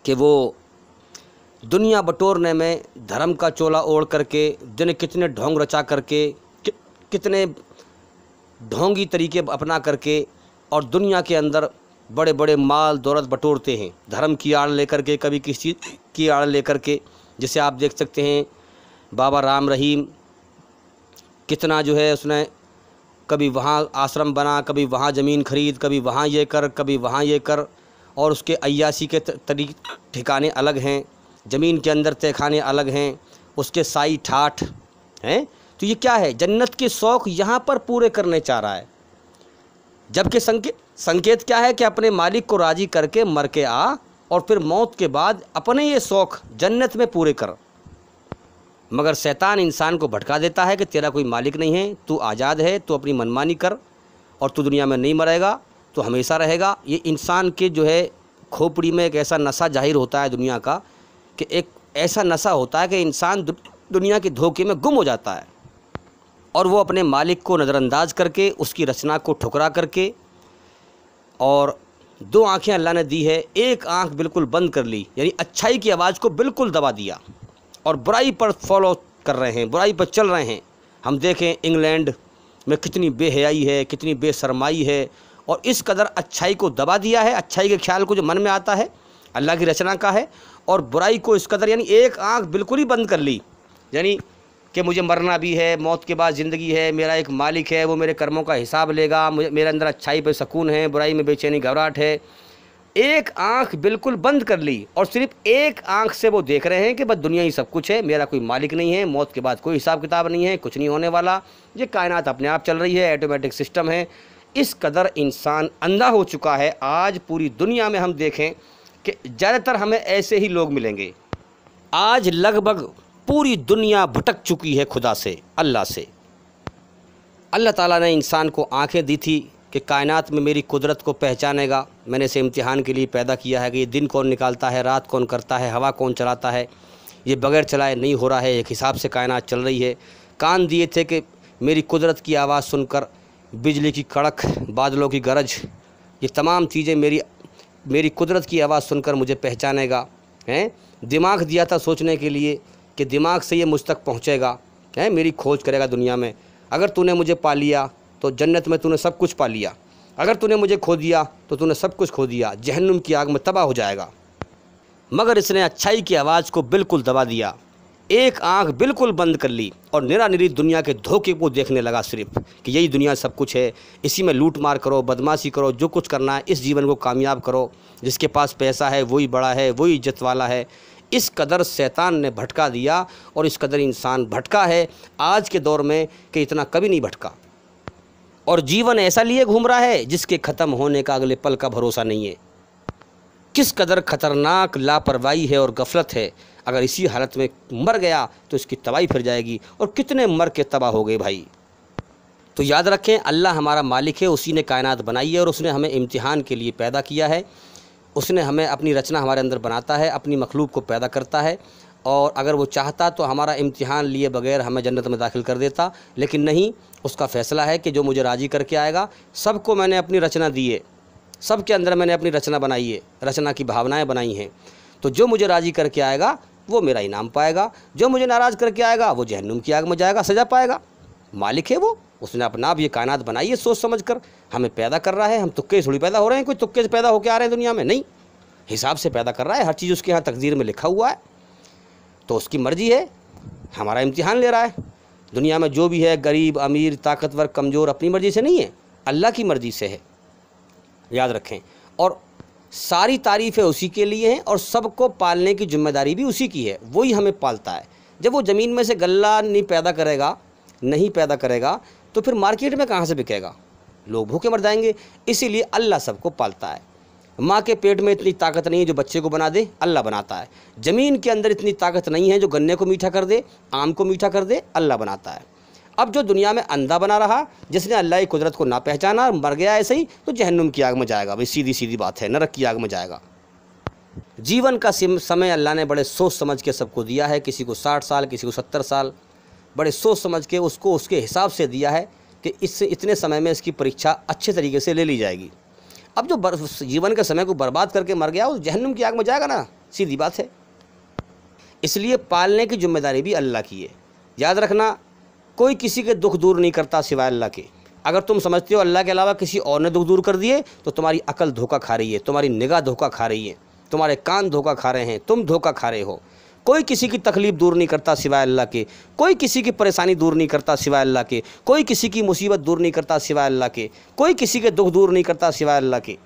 कि वो दुनिया बटोरने में धर्म का चोला ओढ़ करके जिन्हें कितने ढोंग रचा करके कितने ढोंगी तरीके अपना करके और दुनिया के अंदर बड़े बड़े माल दौलत बटोरते हैं, धर्म की आड़ लेकर के, कभी किसी चीज़ की आड़ लेकर के। जैसे आप देख सकते हैं बाबा राम रहीम, कितना जो है उसने कभी वहाँ आश्रम बना, कभी वहाँ ज़मीन खरीद, कभी वहाँ ये कर, कभी वहाँ ये कर, और उसके अय्यासी के ठिकाने अलग हैं, ज़मीन के अंदर तहखाने अलग हैं, उसके साई ठाठ हैं। तो ये क्या है? जन्नत के शौक़ यहाँ पर पूरे करने चाह रहा है, जबकि संकेत क्या है कि अपने मालिक को राज़ी करके मर के आ और फिर मौत के बाद अपने ये शौक़ जन्नत में पूरे कर। मगर शैतान इंसान को भटका देता है कि तेरा कोई मालिक नहीं है, तू आज़ाद है, तू अपनी मनमानी कर और तू दुनिया में नहीं मरेगा, तो हमेशा रहेगा। ये इंसान के जो है खोपड़ी में एक ऐसा नशा जाहिर होता है दुनिया का, कि एक ऐसा नशा होता है कि इंसान दुनिया के धोखे में गुम हो जाता है और वो अपने मालिक को नज़रअंदाज करके, उसकी रचना को ठुकरा करके, और दो आँखें अल्लाह ने दी है, एक आँख बिल्कुल बंद कर ली, यानी अच्छाई की आवाज़ को बिल्कुल दबा दिया और बुराई पर फॉलो कर रहे हैं, बुराई पर चल रहे हैं। हम देखें इंग्लैंड में कितनी बेहयाई है, कितनी बेशर्माई है, और इस कदर अच्छाई को दबा दिया है। अच्छाई के ख्याल को जो मन में आता है अल्लाह की रचना का है, और बुराई को इस कदर, यानी एक आँख बिल्कुल ही बंद कर ली, यानी कि मुझे मरना भी है, मौत के बाद ज़िंदगी है, मेरा एक मालिक है, वो मेरे कर्मों का हिसाब लेगा, मेरे अंदर अच्छाई पर सुकून है, बुराई में बेचैनी घबराहट है, एक आंख बिल्कुल बंद कर ली और सिर्फ एक आंख से वो देख रहे हैं कि बस दुनिया ही सब कुछ है, मेरा कोई मालिक नहीं है, मौत के बाद कोई हिसाब किताब नहीं है, कुछ नहीं होने वाला, ये कायनात अपने आप चल रही है, ऑटोमेटिक सिस्टम है। इस कदर इंसान अंधा हो चुका है। आज पूरी दुनिया में हम देखें कि ज़्यादातर हमें ऐसे ही लोग मिलेंगे। आज लगभग पूरी दुनिया भटक चुकी है खुदा से, अल्लाह से। अल्लाह ताला ने इंसान को आंखें दी थी कि कायनात में मेरी कुदरत को पहचानेगा। मैंने इसे इम्तिहान के लिए पैदा किया है कि ये दिन कौन निकालता है, रात कौन करता है, हवा कौन चलाता है, ये बगैर चलाए नहीं हो रहा है, एक हिसाब से कायनात चल रही है। कान दिए थे कि मेरी कुदरत की आवाज़ सुनकर, बिजली की कड़क, बादलों की गरज, ये तमाम चीज़ें मेरी कुदरत की आवाज़ सुनकर मुझे पहचानेगा। हैं, दिमाग दिया था सोचने के लिए कि दिमाग से ये मुझ तक पहुँचेगा, हैं, मेरी खोज करेगा दुनिया में। अगर तूने मुझे पा लिया तो जन्नत में तूने सब कुछ पा लिया, अगर तूने मुझे खो दिया तो तूने सब कुछ खो दिया, जहन्नुम की आग में तबाह हो जाएगा। मगर इसने अच्छाई की आवाज़ को बिल्कुल दबा दिया, एक आंख बिल्कुल बंद कर ली और निरानिरी दुनिया के धोखे को देखने लगा, सिर्फ कि यही दुनिया सब कुछ है, इसी में लूट मार करो, बदमाशी करो, जो कुछ करना है, इस जीवन को कामयाब करो, जिसके पास पैसा है वही बड़ा है, वही इज्जत वाला है। इस कदर शैतान ने भटका दिया और इस कदर इंसान भटका है आज के दौर में कि इतना कभी नहीं भटका। और जीवन ऐसा लिए घूम रहा है जिसके ख़त्म होने का अगले पल का भरोसा नहीं है। किस कदर ख़तरनाक लापरवाही है और गफलत है। अगर इसी हालत में मर गया तो इसकी तबाही फिर जाएगी, और कितने मर के तबाह हो गए भाई। तो याद रखें, अल्लाह हमारा मालिक है, उसी ने कायनात बनाई है और उसने हमें इम्तिहान के लिए पैदा किया है। उसने हमें अपनी रचना हमारे अंदर बनाता है, अपनी मखलूक को पैदा करता है, और अगर वो चाहता तो हमारा इम्तिहान लिए बगैर हमें जन्नत में दाखिल कर देता, लेकिन नहीं, उसका फ़ैसला है कि जो मुझे राज़ी करके आएगा। सबको मैंने अपनी रचना दी है, सबके अंदर मैंने अपनी रचना बनाई है, रचना की भावनाएं बनाई हैं। तो जो मुझे राज़ी करके आएगा वो मेरा इनाम पाएगा, जो मुझे नाराज़ करके आएगा वो जहन्नुम की आग में जाएगा, सज़ा पाएगा। मालिक है वो, उसने अपना आप ये कायनात बनाई है सोच समझ कर, हमें पैदा कर रहा है। हम तुक्के से थोड़ी पैदा हो रहे हैं, कोई तुक्के से पैदा होकर आ रहे हैं दुनिया में, नहीं, हिसाब से पैदा कर रहा है। हर चीज़ उसके यहाँ तकदीर में लिखा हुआ है, तो उसकी मर्ज़ी है, हमारा इम्तिहान ले रहा है। दुनिया में जो भी है, गरीब अमीर, ताकतवर कमज़ोर, अपनी मर्ज़ी से नहीं है, अल्लाह की मर्ज़ी से है, याद रखें। और सारी तारीफ़ें उसी के लिए हैं और सबको पालने की जिम्मेदारी भी उसी की है, वही हमें पालता है। जब वो ज़मीन में से गल्ला नहीं पैदा करेगा तो फिर मार्केट में कहाँ से बिकेगा, लोग भूखे मर जाएंगे। इसीलिए अल्लाह सबको पालता है। माँ के पेट में इतनी ताकत नहीं है जो बच्चे को बना दे, अल्लाह बनाता है। ज़मीन के अंदर इतनी ताकत नहीं है जो गन्ने को मीठा कर दे, आम को मीठा कर दे, अल्लाह बनाता है। अब जो दुनिया में अंधा बना रहा, जिसने अल्लाह की कुदरत को ना पहचाना और मर गया ऐसे ही, तो जहन्नुम की आग में जाएगा भाई, सीधी सीधी बात है, नरक की आग में जाएगा। जीवन का समय अल्लाह ने बड़े सोच समझ के सबको दिया है, किसी को 60 साल, किसी को 70 साल, बड़े सोच समझ के उसको उसके हिसाब से दिया है कि इससे इतने समय में इसकी परीक्षा अच्छे तरीके से ले ली जाएगी। अब जो जीवन के समय को बर्बाद करके मर गया वो जहन्नुम की आग में जाएगा ना, सीधी बात है। इसलिए पालने की जिम्मेदारी भी अल्लाह की है। याद रखना, कोई किसी के दुख दूर नहीं करता सिवाय अल्लाह के। अगर तुम समझते हो अल्लाह के अलावा किसी और ने दुख दूर कर दिए तो तुम्हारी अकल धोखा खा रही है, तुम्हारी निगाह धोखा खा रही है, तुम्हारे कान धोखा खा रहे हैं, तुम धोखा खा रहे हो। कोई किसी की तकलीफ़ दूर नहीं करता सिवाय अल्लाह के, कोई किसी की परेशानी दूर नहीं करता सिवाय अल्लाह के, कोई किसी की मुसीबत दूर नहीं करता सिवाय अल्लाह के, कोई किसी के दुख दूर नहीं करता सिवाय अल्लाह के,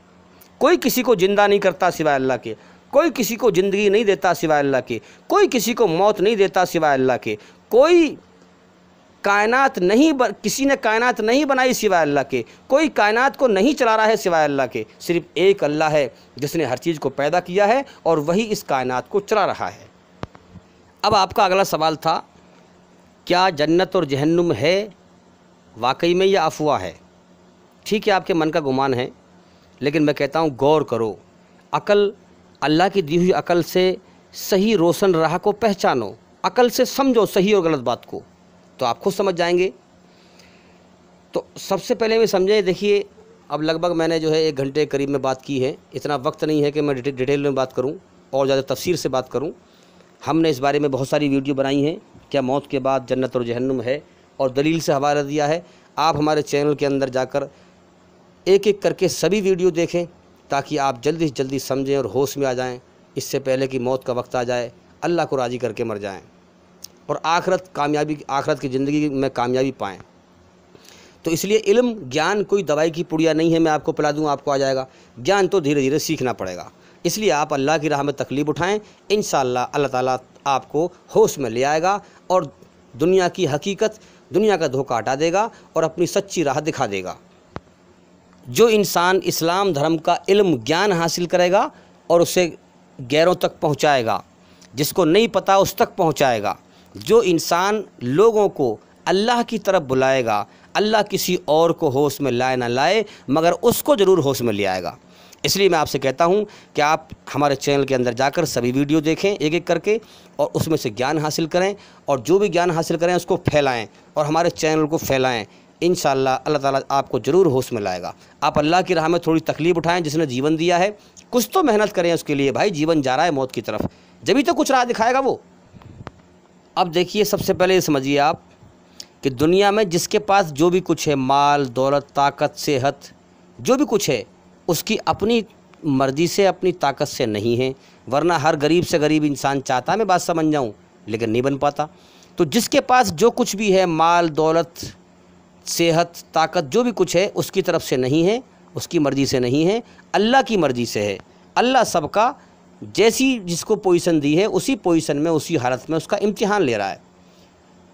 कोई किसी को ज़िंदा नहीं करता सिवाय अल्लाह के, कोई किसी को ज़िंदगी नहीं देता सिवाय अल्लाह के, कोई किसी को मौत नहीं देता सिवाय अल्लाह के, कोई किसी ने कायनात नहीं बनाई सिवाय अल्लाह के, कोई कायनात को नहीं चला रहा है सिवाय अल्लाह के। सिर्फ एक अल्लाह है जिसने हर चीज़ को पैदा किया है और वही इस कायनात को चला रहा है। अब आपका अगला सवाल था, क्या जन्नत और जहन्नुम है वाकई में या अफवाह है? ठीक है, आपके मन का गुमान है, लेकिन मैं कहता हूँ गौर करो, अकल, अल्लाह की दी हुई अकल से सही रोशन राह को पहचानो, अकल से समझो सही और गलत बात को, तो आप खुद समझ जाएंगे। तो सबसे पहले मैं समझे, देखिए अब लगभग मैंने जो है 1 घंटे करीब में बात की है, इतना वक्त नहीं है कि मैं डिटेल में बात करूं और ज़्यादा तफसीर से बात करूं। हमने इस बारे में बहुत सारी वीडियो बनाई हैं, क्या मौत के बाद जन्नत और जहन्नुम है, और दलील से हवाला दिया है। आप हमारे चैनल के अंदर जाकर एक एक करके सभी वीडियो देखें ताकि आप जल्दी से जल्दी समझें और होश में आ जाएं, इससे पहले कि मौत का वक्त आ जाए, अल्लाह को राज़ी करके मर जाएं और आखिरत की ज़िंदगी में कामयाबी पाएं। तो इसलिए इल्म ज्ञान कोई दवाई की पुड़िया नहीं है, मैं आपको पिला दूँ आपको आ जाएगा। ज्ञान तो धीरे धीरे सीखना पड़ेगा। इसलिए आप अल्लाह की राह में तकलीफ़ उठाएं, इंशाअल्लाह अल्लाह ताला आपको होश में ले आएगा और दुनिया की हकीकत, दुनिया का धोखा हटा देगा और अपनी सच्ची राह दिखा देगा। जो इंसान इस्लाम धर्म का इल्म ज्ञान हासिल करेगा और उसे गैरों तक पहुंचाएगा, जिसको नहीं पता उस तक पहुंचाएगा, जो इंसान लोगों को अल्लाह की तरफ बुलाएगा, अल्लाह किसी और को होश में लाए ना लाए मगर उसको ज़रूर होश में ले आएगा। इसलिए मैं आपसे कहता हूं कि आप हमारे चैनल के अंदर जाकर सभी वीडियो देखें एक एक करके और उसमें से ज्ञान हासिल करें और जो भी ज्ञान हासिल करें उसको फैलाएं और हमारे चैनल को फैलाएं। इंशाअल्लाह अल्लाह ताला आपको ज़रूर होश में लाएगा। आप अल्लाह की राह में थोड़ी तकलीफ़ उठाएं, जिसने जीवन दिया है कुछ तो मेहनत करें उसके लिए। भाई जीवन जा रहा है मौत की तरफ, जब भी तो कुछ राह दिखाएगा वो। अब देखिए, सबसे पहले समझिए आप कि दुनिया में जिसके पास जो भी कुछ है, माल दौलत ताकत सेहत, जो भी कुछ है उसकी अपनी मर्ज़ी से अपनी ताकत से नहीं है, वरना हर गरीब से गरीब इंसान चाहता है मैं बात समझ जाऊँ लेकिन नहीं बन पाता। तो जिसके पास जो कुछ भी है, माल दौलत सेहत ताकत, जो भी कुछ है उसकी तरफ से नहीं है, उसकी मर्ज़ी से नहीं है, अल्लाह की मर्ज़ी से है। अल्लाह सबका जैसी जिसको पोजीशन दी है उसी पोजीशन में उसी हालत में उसका इम्तिहान ले रहा है।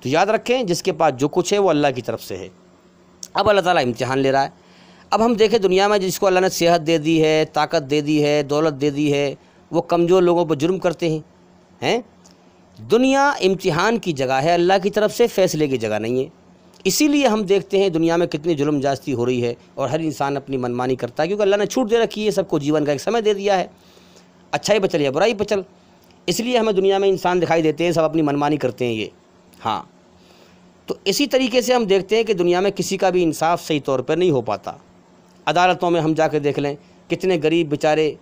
तो याद रखें, जिसके पास जो कुछ है वो अल्लाह की तरफ से है। अब अल्लाह ताला इम्तिहान ले रहा है। अब हम देखें दुनिया में जिसको अल्लाह ने सेहत दे दी है, ताकत दे दी है, दौलत दे दी है, वो कमज़ोर लोगों पर जुर्म करते हैं। दुनिया इम्तिहान की जगह है, अल्लाह की तरफ से फ़ैसले की जगह नहीं है। इसीलिए हम देखते हैं दुनिया में कितनी जुल्म जास्ती हो रही है और हर इंसान अपनी मनमानी करता है, क्योंकि अल्लाह ने छूट दे रखी है, सबको जीवन का एक समय दे दिया है, अच्छाई पर चल या बुराई पर चल। इसलिए हमें दुनिया में इंसान दिखाई देते हैं, सब अपनी मनमानी करते हैं ये। हाँ, तो इसी तरीके से हम देखते हैं कि दुनिया में किसी का भी इंसाफ सही तौर पर नहीं हो पाता। अदालतों में हम जाकर देख लें, कितने गरीब बेचारे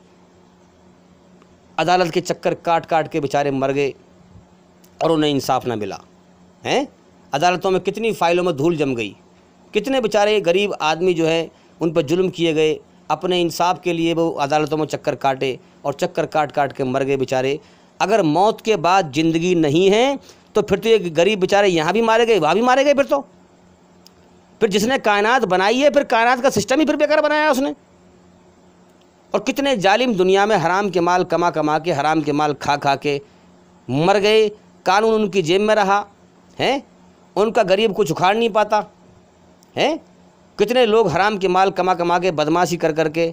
अदालत के चक्कर काट काट के बेचारे मर गए और उन्हें इंसाफ ना मिला हैं। अदालतों में कितनी फ़ाइलों में धूल जम गई, कितने बेचारे गरीब आदमी जो है उन पर जुल्म किए गए, अपने इंसाफ के लिए वो अदालतों में चक्कर काटे और चक्कर काट काट के मर गए बेचारे। अगर मौत के बाद ज़िंदगी नहीं है तो फिर तो ये गरीब बेचारे यहाँ भी मारे गए, वहाँ भी मारे गए। फिर जिसने कायनात बनाई है, फिर कायनात का सिस्टम ही फिर बेकार बनाया है उसने। और कितने जालिम दुनिया में हराम के माल कमा कमा के, हराम के माल खा खा के मर गए, कानून उनकी जेब में रहा है, उनका गरीब कुछ उखाड़ नहीं पाता है। कितने लोग हराम के माल कमा कमा के बदमाशी कर कर के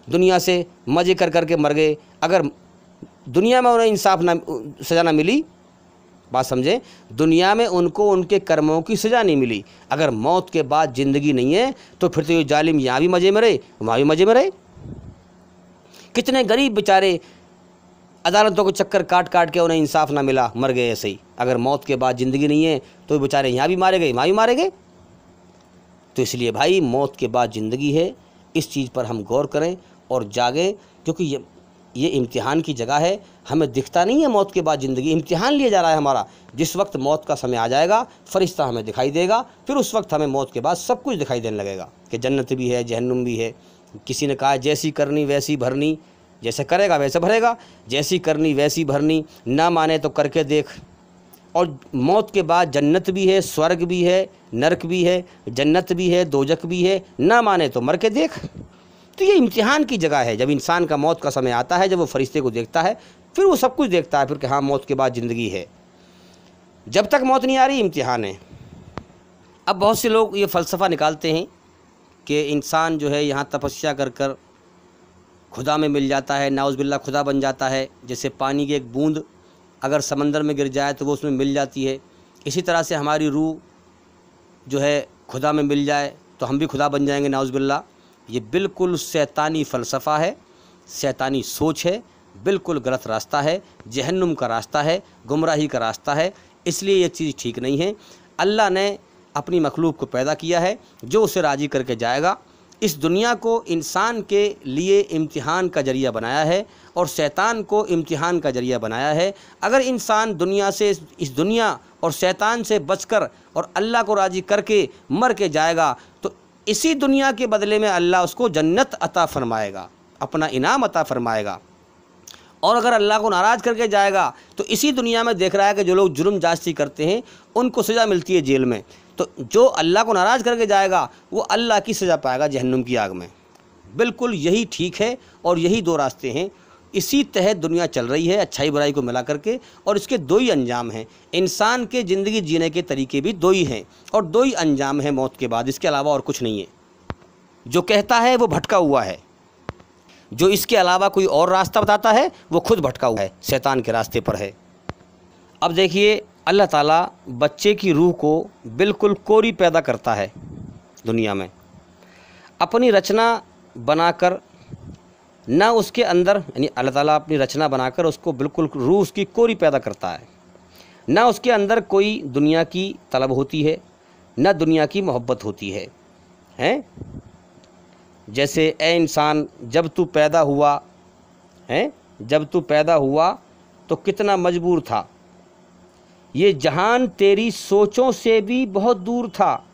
दुनिया से मज़े कर कर के मर गए। अगर दुनिया में उन्हें इंसाफ ना, सज़ा ना मिली, बात समझें, दुनिया में उनको उनके कर्मों की सज़ा नहीं मिली, अगर मौत के बाद ज़िंदगी नहीं है तो फिर तो ये जालिम यहाँ भी मज़े में रहे, वहाँ भी मज़े में रहे। कितने गरीब बेचारे अदालतों को चक्कर काट काट के उन्हें इंसाफ ना मिला, मर गए ऐसे ही। अगर मौत के बाद ज़िंदगी नहीं है तो बेचारे यहाँ भी मारे गए, वहाँ भी मारे गए। तो इसलिए भाई मौत के बाद ज़िंदगी है, इस चीज़ पर हम गौर करें और जागें, क्योंकि ये इम्तिहान की जगह है। हमें दिखता नहीं है मौत के बाद ज़िंदगी, इम्तिहान लिया जा रहा है हमारा। जिस वक्त मौत का समय आ जाएगा, फरिश्ता हमें दिखाई देगा, फिर उस वक्त हमें मौत के बाद सब कुछ दिखाई देने लगेगा कि जन्नत भी है, जहन्नुम भी है। किसी ने कहा जैसी करनी वैसी भरनी, जैसे करेगा वैसे भरेगा, जैसी करनी वैसी भरनी, ना माने तो करके देख। और मौत के बाद जन्नत भी है, स्वर्ग भी है, नरक भी है, जन्नत भी है, दोजक भी है, ना माने तो मर के देख। तो ये इम्तिहान की जगह है। जब इंसान का मौत का समय आता है, जब वो फरिश्ते को देखता है, फिर वो सब कुछ देखता है फिर कि हाँ मौत के बाद ज़िंदगी है। जब तक मौत नहीं आ रही इम्तिहान है। अब बहुत से लोग ये फ़लसफ़ा निकालते हैं कि इंसान जो है यहाँ तपस्या कर कर खुदा में मिल जाता है, नाउज़ बिल्लाह खुदा बन जाता है। जैसे पानी की एक बूंद अगर समंदर में गिर जाए तो वो उसमें मिल जाती है, इसी तरह से हमारी रूह जो है खुदा में मिल जाए तो हम भी खुदा बन जाएंगे, नाउज़ बिल्लाह। ये बिल्कुल शैतानी फ़लसफ़ा है, शैतानी सोच है, बिल्कुल गलत रास्ता है, जहन्नुम का रास्ता है, गुमराही का रास्ता है। इसलिए ये चीज़ ठीक नहीं है। अल्लाह ने अपनी मखलूक को पैदा किया है, जो उसे राज़ी करके जाएगा। इस दुनिया को इंसान के लिए इम्तिहान का ज़रिया बनाया है और शैतान को इम्तिहान का ज़रिया बनाया है। अगर इंसान दुनिया से, इस दुनिया और शैतान से बचकर और अल्लाह को राज़ी करके मर के जाएगा तो इसी दुनिया के बदले में अल्लाह उसको जन्नत अता फरमाएगा, अपना इनाम अता फरमाएगा। और अगर अल्लाह को नाराज़ करके जाएगा तो इसी दुनिया में देख रहा है कि जो लोग जुर्म जास्ती करते हैं उनको सज़ा मिलती है जेल में। तो जो अल्लाह को नाराज़ करके जाएगा वो अल्लाह की सज़ा पाएगा जहन्नुम की आग में। बिल्कुल यही ठीक है और यही दो रास्ते हैं। इसी तहत दुनिया चल रही है, अच्छाई बुराई को मिला करके, और इसके दो ही अंजाम हैं। इंसान के ज़िंदगी जीने के तरीके भी दो ही हैं और दो ही अंजाम हैं मौत के बाद, इसके अलावा और कुछ नहीं है। जो कहता है वो भटका हुआ है, जो इसके अलावा कोई और रास्ता बताता है वो खुद भटका हुआ है, शैतान के रास्ते पर है। अब देखिए, अल्लाह ताला बच्चे की रूह को बिल्कुल कोरी पैदा करता है दुनिया में, अपनी रचना बनाकर, ना उसके अंदर, यानी अल्लाह ताला अपनी रचना बनाकर उसको बिल्कुल रूह उसकी कोरी पैदा करता है। ना उसके अंदर कोई दुनिया की तलब होती है, ना दुनिया की मोहब्बत होती है। हैं जैसे ए इंसान, जब तू पैदा हुआ हैं, जब तू पैदा हुआ तो कितना मजबूर था, ये जहान तेरी सोचों से भी बहुत दूर था,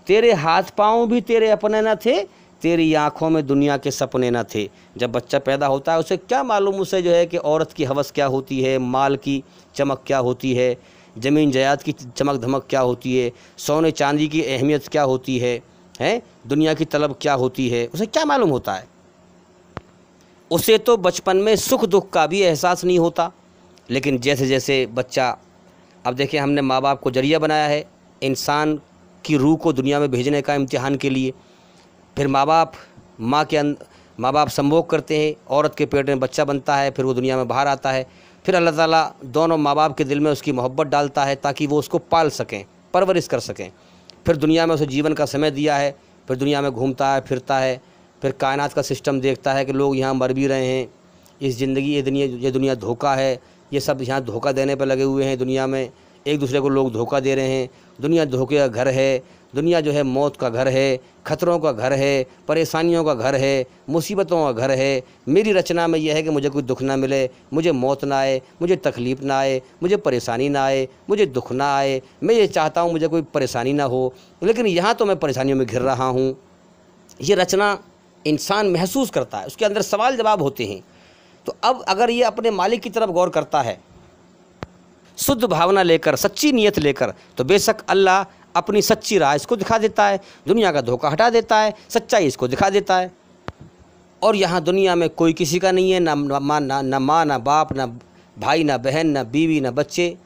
तेरे हाथ पाँव भी तेरे अपने न थे, तेरी आँखों में दुनिया के सपने न थे। जब बच्चा पैदा होता है उसे क्या मालूम, उसे जो है कि औरत की हवस क्या होती है, माल की चमक क्या होती है, ज़मीन जायदाद की चमक धमक क्या होती है, सोने चांदी की अहमियत क्या होती है, हैं दुनिया की तलब क्या होती है, उसे क्या मालूम होता है। उसे तो बचपन में सुख दुख का भी एहसास नहीं होता। लेकिन जैसे जैसे बच्चा, अब देखिए, हमने माँ बाप को जरिया बनाया है इंसान की रूह को दुनिया में भेजने का इम्तिहान के लिए। फिर माँ बाप संभोग करते हैं, औरत के पेट में बच्चा बनता है, फिर वो दुनिया में बाहर आता है। फिर अल्लाह ताला दोनों माँ बाप के दिल में उसकी मोहब्बत डालता है ताकि वो उसको पाल सकें, परवरिश कर सकें। फिर दुनिया में उसे जीवन का समय दिया है, फिर दुनिया में घूमता है फिरता है, फिर कायनात का सिस्टम देखता है कि लोग यहाँ मर भी रहे हैं, इस ज़िंदगी ये दुनिया धोखा है, ये सब यहाँ धोखा देने पर लगे हुए हैं। दुनिया में एक दूसरे को लोग धोखा दे रहे हैं। दुनिया धोखे का घर है, दुनिया जो है मौत का घर है, खतरों का घर है, परेशानियों का घर है, मुसीबतों का घर है। मेरी रचना में यह है कि मुझे कोई दुख ना मिले, मुझे मौत ना आए, मुझे तकलीफ़ ना आए, मुझे परेशानी ना आए, मुझे दुख ना आए। मैं ये चाहता हूँ मुझे कोई परेशानी ना हो, लेकिन यहाँ तो मैं परेशानियों में घिर रहा हूँ। ये रचना इंसान महसूस करता है, उसके अंदर सवाल जवाब होते हैं। तो अब अगर ये अपने मालिक की तरफ गौर करता है शुद्ध भावना लेकर, सच्ची नीयत लेकर, तो बेशक अल्लाह अपनी सच्ची राह इसको दिखा देता है, दुनिया का धोखा हटा देता है, सच्चाई इसको दिखा देता है। और यहाँ दुनिया में कोई किसी का नहीं है, ना माँ ना बाप, ना भाई ना बहन, ना बीवी ना बच्चे।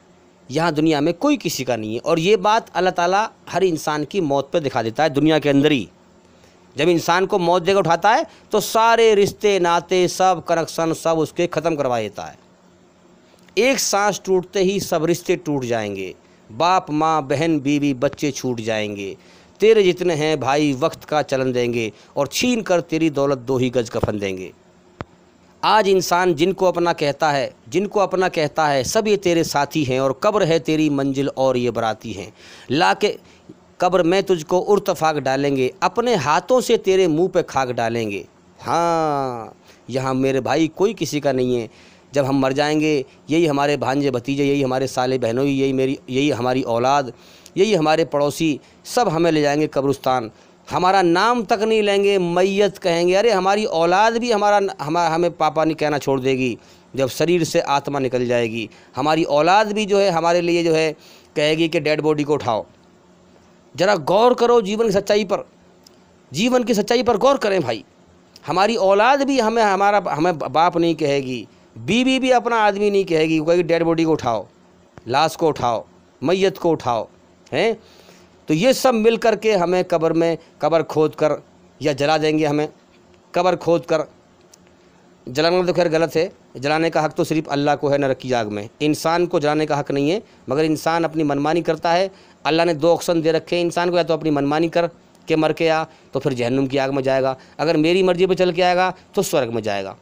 यहाँ दुनिया में कोई किसी का नहीं है। और ये बात अल्लाह ताला हर इंसान की मौत पर दिखा देता है दुनिया के अंदर ही। जब इंसान को मौत देकर उठाता है तो सारे रिश्ते नाते, सब कनेक्शन, सब उसके ख़त्म करवा देता है। एक सांस टूटते ही सब रिश्ते टूट जाएंगे, बाप माँ बहन बीवी बच्चे छूट जाएंगे, तेरे जितने हैं भाई वक्त का चलन देंगे और छीन कर तेरी दौलत 2 ही गज कफन देंगे। आज इंसान जिनको अपना कहता है सब ये तेरे साथी हैं, और कब्र है तेरी मंजिल और ये बराती हैं। लाके कब्र में तुझको उर्तफाक डालेंगे, अपने हाथों से तेरे मुंह पे खाक डालेंगे। हाँ, यहाँ मेरे भाई कोई किसी का नहीं है। जब हम मर जाएंगे, यही हमारे भांजे भतीजे, यही हमारे साले बहनों, यही हमारी औलाद, यही हमारे पड़ोसी, सब हमें ले जाएंगे कब्रिस्तान। हमारा नाम तक नहीं लेंगे, मैयत कहेंगे। अरे हमारी औलाद भी हमें पापा नहीं कहना छोड़ देगी जब शरीर से आत्मा निकल जाएगी। हमारी औलाद भी जो है हमारे लिए जो है कहेगी कि डेड बॉडी को उठाओ। ज़रा गौर करो जीवन की सच्चाई पर गौर करें भाई। हमारी औलाद भी हमें बाप नहीं कहेगी, बीवी भी अपना आदमी नहीं कहेगी, कहेगी डेड बॉडी को उठाओ, लाश को उठाओ, मैयत को उठाओ। हैं तो ये सब मिल कर के हमें कब्र खोद कर या जला देंगे। हमें कब्र खोद कर जलाना तो खैर गलत है, जलाने का हक़ तो सिर्फ अल्लाह को है नरक की आग में। इंसान को जलाने का हक़ नहीं है, मगर इंसान अपनी मनमानी करता है। अल्लाह ने 2 ऑप्शन दे रखे हैं इंसान को, या तो अपनी मनमानी कर के मर के आ तो फिर जहन्नुम की आग में जाएगा, अगर मेरी मर्ज़ी पर चल के आएगा तो स्वर्ग में जाएगा।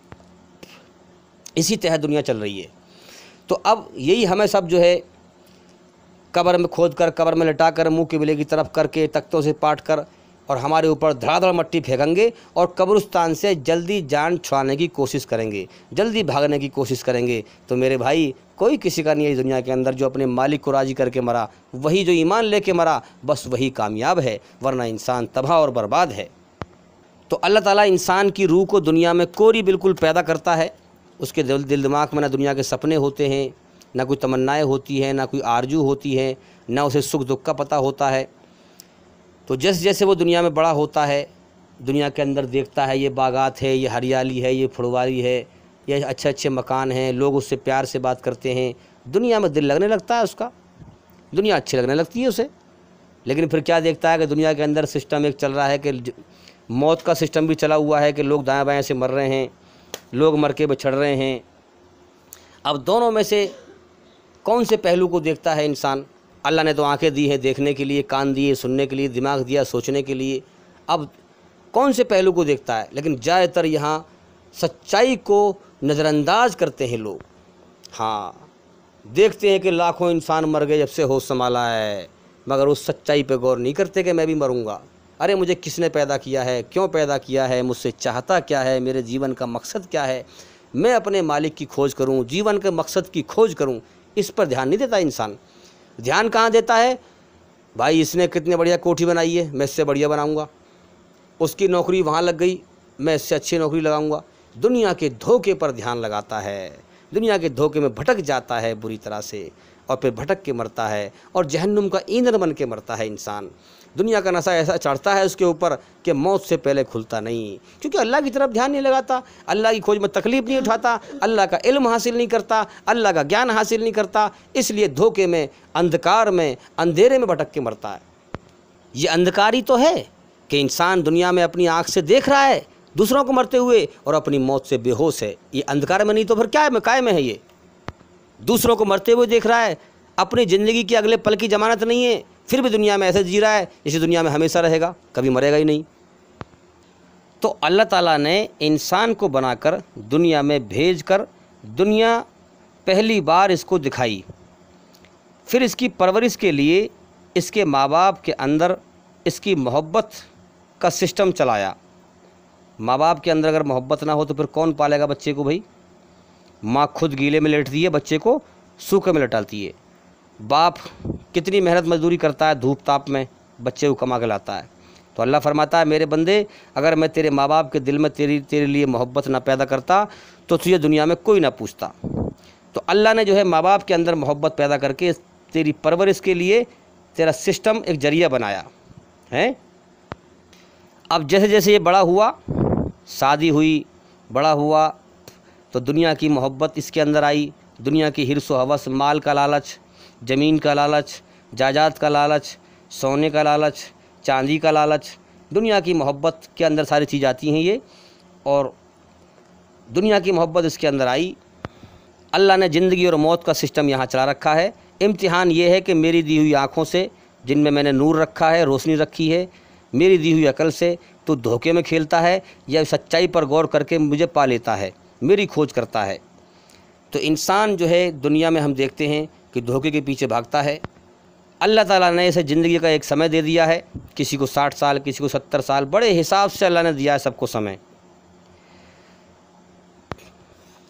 इसी तहत दुनिया चल रही है। तो अब यही हमें सब जो है कब्र में खोद कर, कब्र में लटा कर, मुँह किबले की तरफ करके, तख्तों से पाट कर, और हमारे ऊपर धड़ाधड़ मट्टी फेंकेंगे और कब्रिस्तान से जल्दी जान छुड़ाने की कोशिश करेंगे, जल्दी भागने की कोशिश करेंगे। तो मेरे भाई कोई किसी का नहीं है इस दुनिया के अंदर। जो अपने मालिक को राज़ी करके मरा, वही जो ईमान लेके मरा, बस वही कामयाब है, वरना इंसान तबाह और बर्बाद है। तो अल्लाह ताला इंसान की रूह को दुनिया में कोरी बिल्कुल पैदा करता है। उसके दिल दिमाग में ना दुनिया के सपने होते हैं, ना कोई तमन्नाएँ होती हैं, ना कोई आरजू होती है। ना उसे सुख दुख का पता होता है। तो जैसे जैसे वो दुनिया में बड़ा होता है, दुनिया के अंदर देखता है ये बागात है, ये हरियाली है, ये फुलवारी है, ये अच्छे अच्छे मकान हैं, लोग उससे प्यार से बात करते हैं, दुनिया में दिल लगने लगता है उसका, दुनिया अच्छी लगने लगती है उसे। लेकिन फिर क्या देखता है कि दुनिया के अंदर सिस्टम एक चल रहा है कि मौत का सिस्टम भी चला हुआ है कि लोग दाएं बाएं से मर रहे हैं, लोग मर के बिछड़ रहे हैं। अब दोनों में से कौन से पहलू को देखता है इंसान? अल्लाह ने तो आंखें दी है देखने के लिए, कान दिए सुनने के लिए, दिमाग दिया सोचने के लिए। अब कौन से पहलू को देखता है? लेकिन ज़्यादातर यहाँ सच्चाई को नज़रअंदाज करते हैं लोग। हाँ, देखते हैं कि लाखों इंसान मर गए जब से होश संभाला है, मगर उस सच्चाई पे गौर नहीं करते कि मैं भी मरूंगा। अरे मुझे किसने पैदा किया है, क्यों पैदा किया है, मुझसे चाहता क्या है, मेरे जीवन का मकसद क्या है, मैं अपने मालिक की खोज करूं, जीवन के मकसद की खोज करूं, इस पर ध्यान नहीं देता इंसान। ध्यान कहाँ देता है? भाई इसने कितने बढ़िया कोठी बनाई है, मैं इससे बढ़िया बनाऊंगा, उसकी नौकरी वहाँ लग गई, मैं इससे अच्छी नौकरी लगाऊंगा। दुनिया के धोखे पर ध्यान लगाता है, दुनिया के धोखे में भटक जाता है बुरी तरह से, और फिर भटक के मरता है और जहन्नुम का ईंधन बन के मरता है इंसान। दुनिया का नशा ऐसा चढ़ता है उसके ऊपर कि मौत से पहले खुलता नहीं, क्योंकि अल्लाह की तरफ ध्यान नहीं लगाता, अल्लाह की खोज में तकलीफ़ नहीं उठाता, अल्लाह का इल्म हासिल नहीं करता, अल्लाह का ज्ञान हासिल नहीं करता, इसलिए धोखे में, अंधकार में, अंधेरे में भटक के मरता है। ये अंधकार ही तो है कि इंसान दुनिया में अपनी आँख से देख रहा है दूसरों को मरते हुए और अपनी मौत से बेहोश है। ये अंधकार में नहीं तो फिर क्या में काय में है? ये दूसरों को मरते हुए देख रहा है, अपनी ज़िंदगी के अगले पल की ज़मानत नहीं है, फिर भी दुनिया में ऐसे जी रहा है इसी दुनिया में हमेशा रहेगा, कभी मरेगा ही नहीं। तो अल्लाह ताला ने इंसान को बनाकर दुनिया में भेजकर दुनिया पहली बार इसको दिखाई, फिर इसकी परवरिश के लिए इसके माँ बाप के अंदर इसकी मोहब्बत का सिस्टम चलाया। माँ बाप के अंदर अगर मोहब्बत ना हो तो फिर कौन पालेगा बच्चे को? भाई माँ खुद गीले में लेटती है, बच्चे को सूखे में लटाती है। बाप कितनी मेहनत मजदूरी करता है धूप ताप में, बच्चे को कमा के लाता है। तो अल्लाह फरमाता है मेरे बंदे, अगर मैं तेरे माँ बाप के दिल में तेरे लिए मोहब्बत ना पैदा करता तो तुझे दुनिया में कोई ना पूछता। तो अल्लाह ने जो है माँ बाप के अंदर मोहब्बत पैदा करके तेरी परवरिश के लिए तेरा सिस्टम एक जरिया बनाया है। अब जैसे जैसे ये बड़ा हुआ, शादी हुई, बड़ा हुआ, तो दुनिया की मोहब्बत इसके अंदर आई, दुनिया की हिर्स व हवस, माल का लालच, ज़मीन का लालच, जायदाद का लालच, सोने का लालच, चांदी का लालच, दुनिया की मोहब्बत के अंदर सारी चीज़ आती हैं ये। और दुनिया की मोहब्बत इसके अंदर आई। अल्लाह ने ज़िंदगी और मौत का सिस्टम यहाँ चला रखा है। इम्तिहान ये है कि मेरी दी हुई आँखों से, जिनमें मैंने नूर रखा है, रोशनी रखी है, मेरी दी हुई अकल से तो धोखे में खेलता है या सच्चाई पर गौर करके मुझे पा लेता है, मेरी खोज करता है। तो इंसान जो है दुनिया में हम देखते हैं कि धोखे के पीछे भागता है। अल्लाह ताला ने इसे ज़िंदगी का एक समय दे दिया है, किसी को 60 साल, किसी को 70 साल, बड़े हिसाब से अल्लाह ने दिया है सबको समय।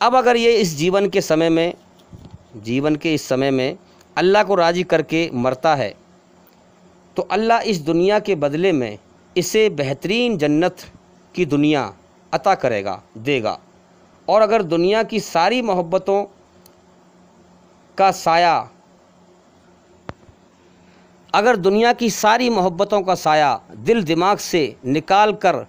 अब अगर ये इस जीवन के इस समय में अल्लाह को राज़ी करके मरता है तो अल्लाह इस दुनिया के बदले में इसे बेहतरीन जन्नत की दुनिया अता करेगा, देगा। और अगर दुनिया की सारी मोहब्बतों का साया, दिल दिमाग से निकाल कर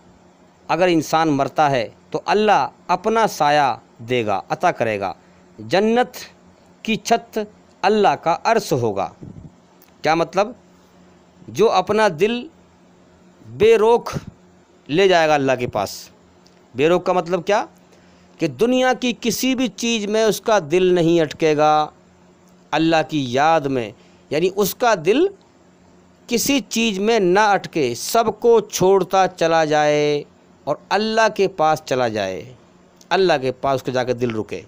अगर इंसान मरता है तो अल्लाह अपना साया देगा, अता करेगा। जन्नत की छत अल्लाह का अर्श होगा। क्या मतलब? जो अपना दिल बेरोक ले जाएगा अल्लाह के पास। बेरोक का मतलब क्या? कि दुनिया की किसी भी चीज़ में उसका दिल नहीं अटकेगा, अल्लाह की याद में, यानी उसका दिल किसी चीज़ में ना अटके, सबको छोड़ता चला जाए और अल्लाह के पास चला जाए, अल्लाह के पास उसके जाकर दिल रुके।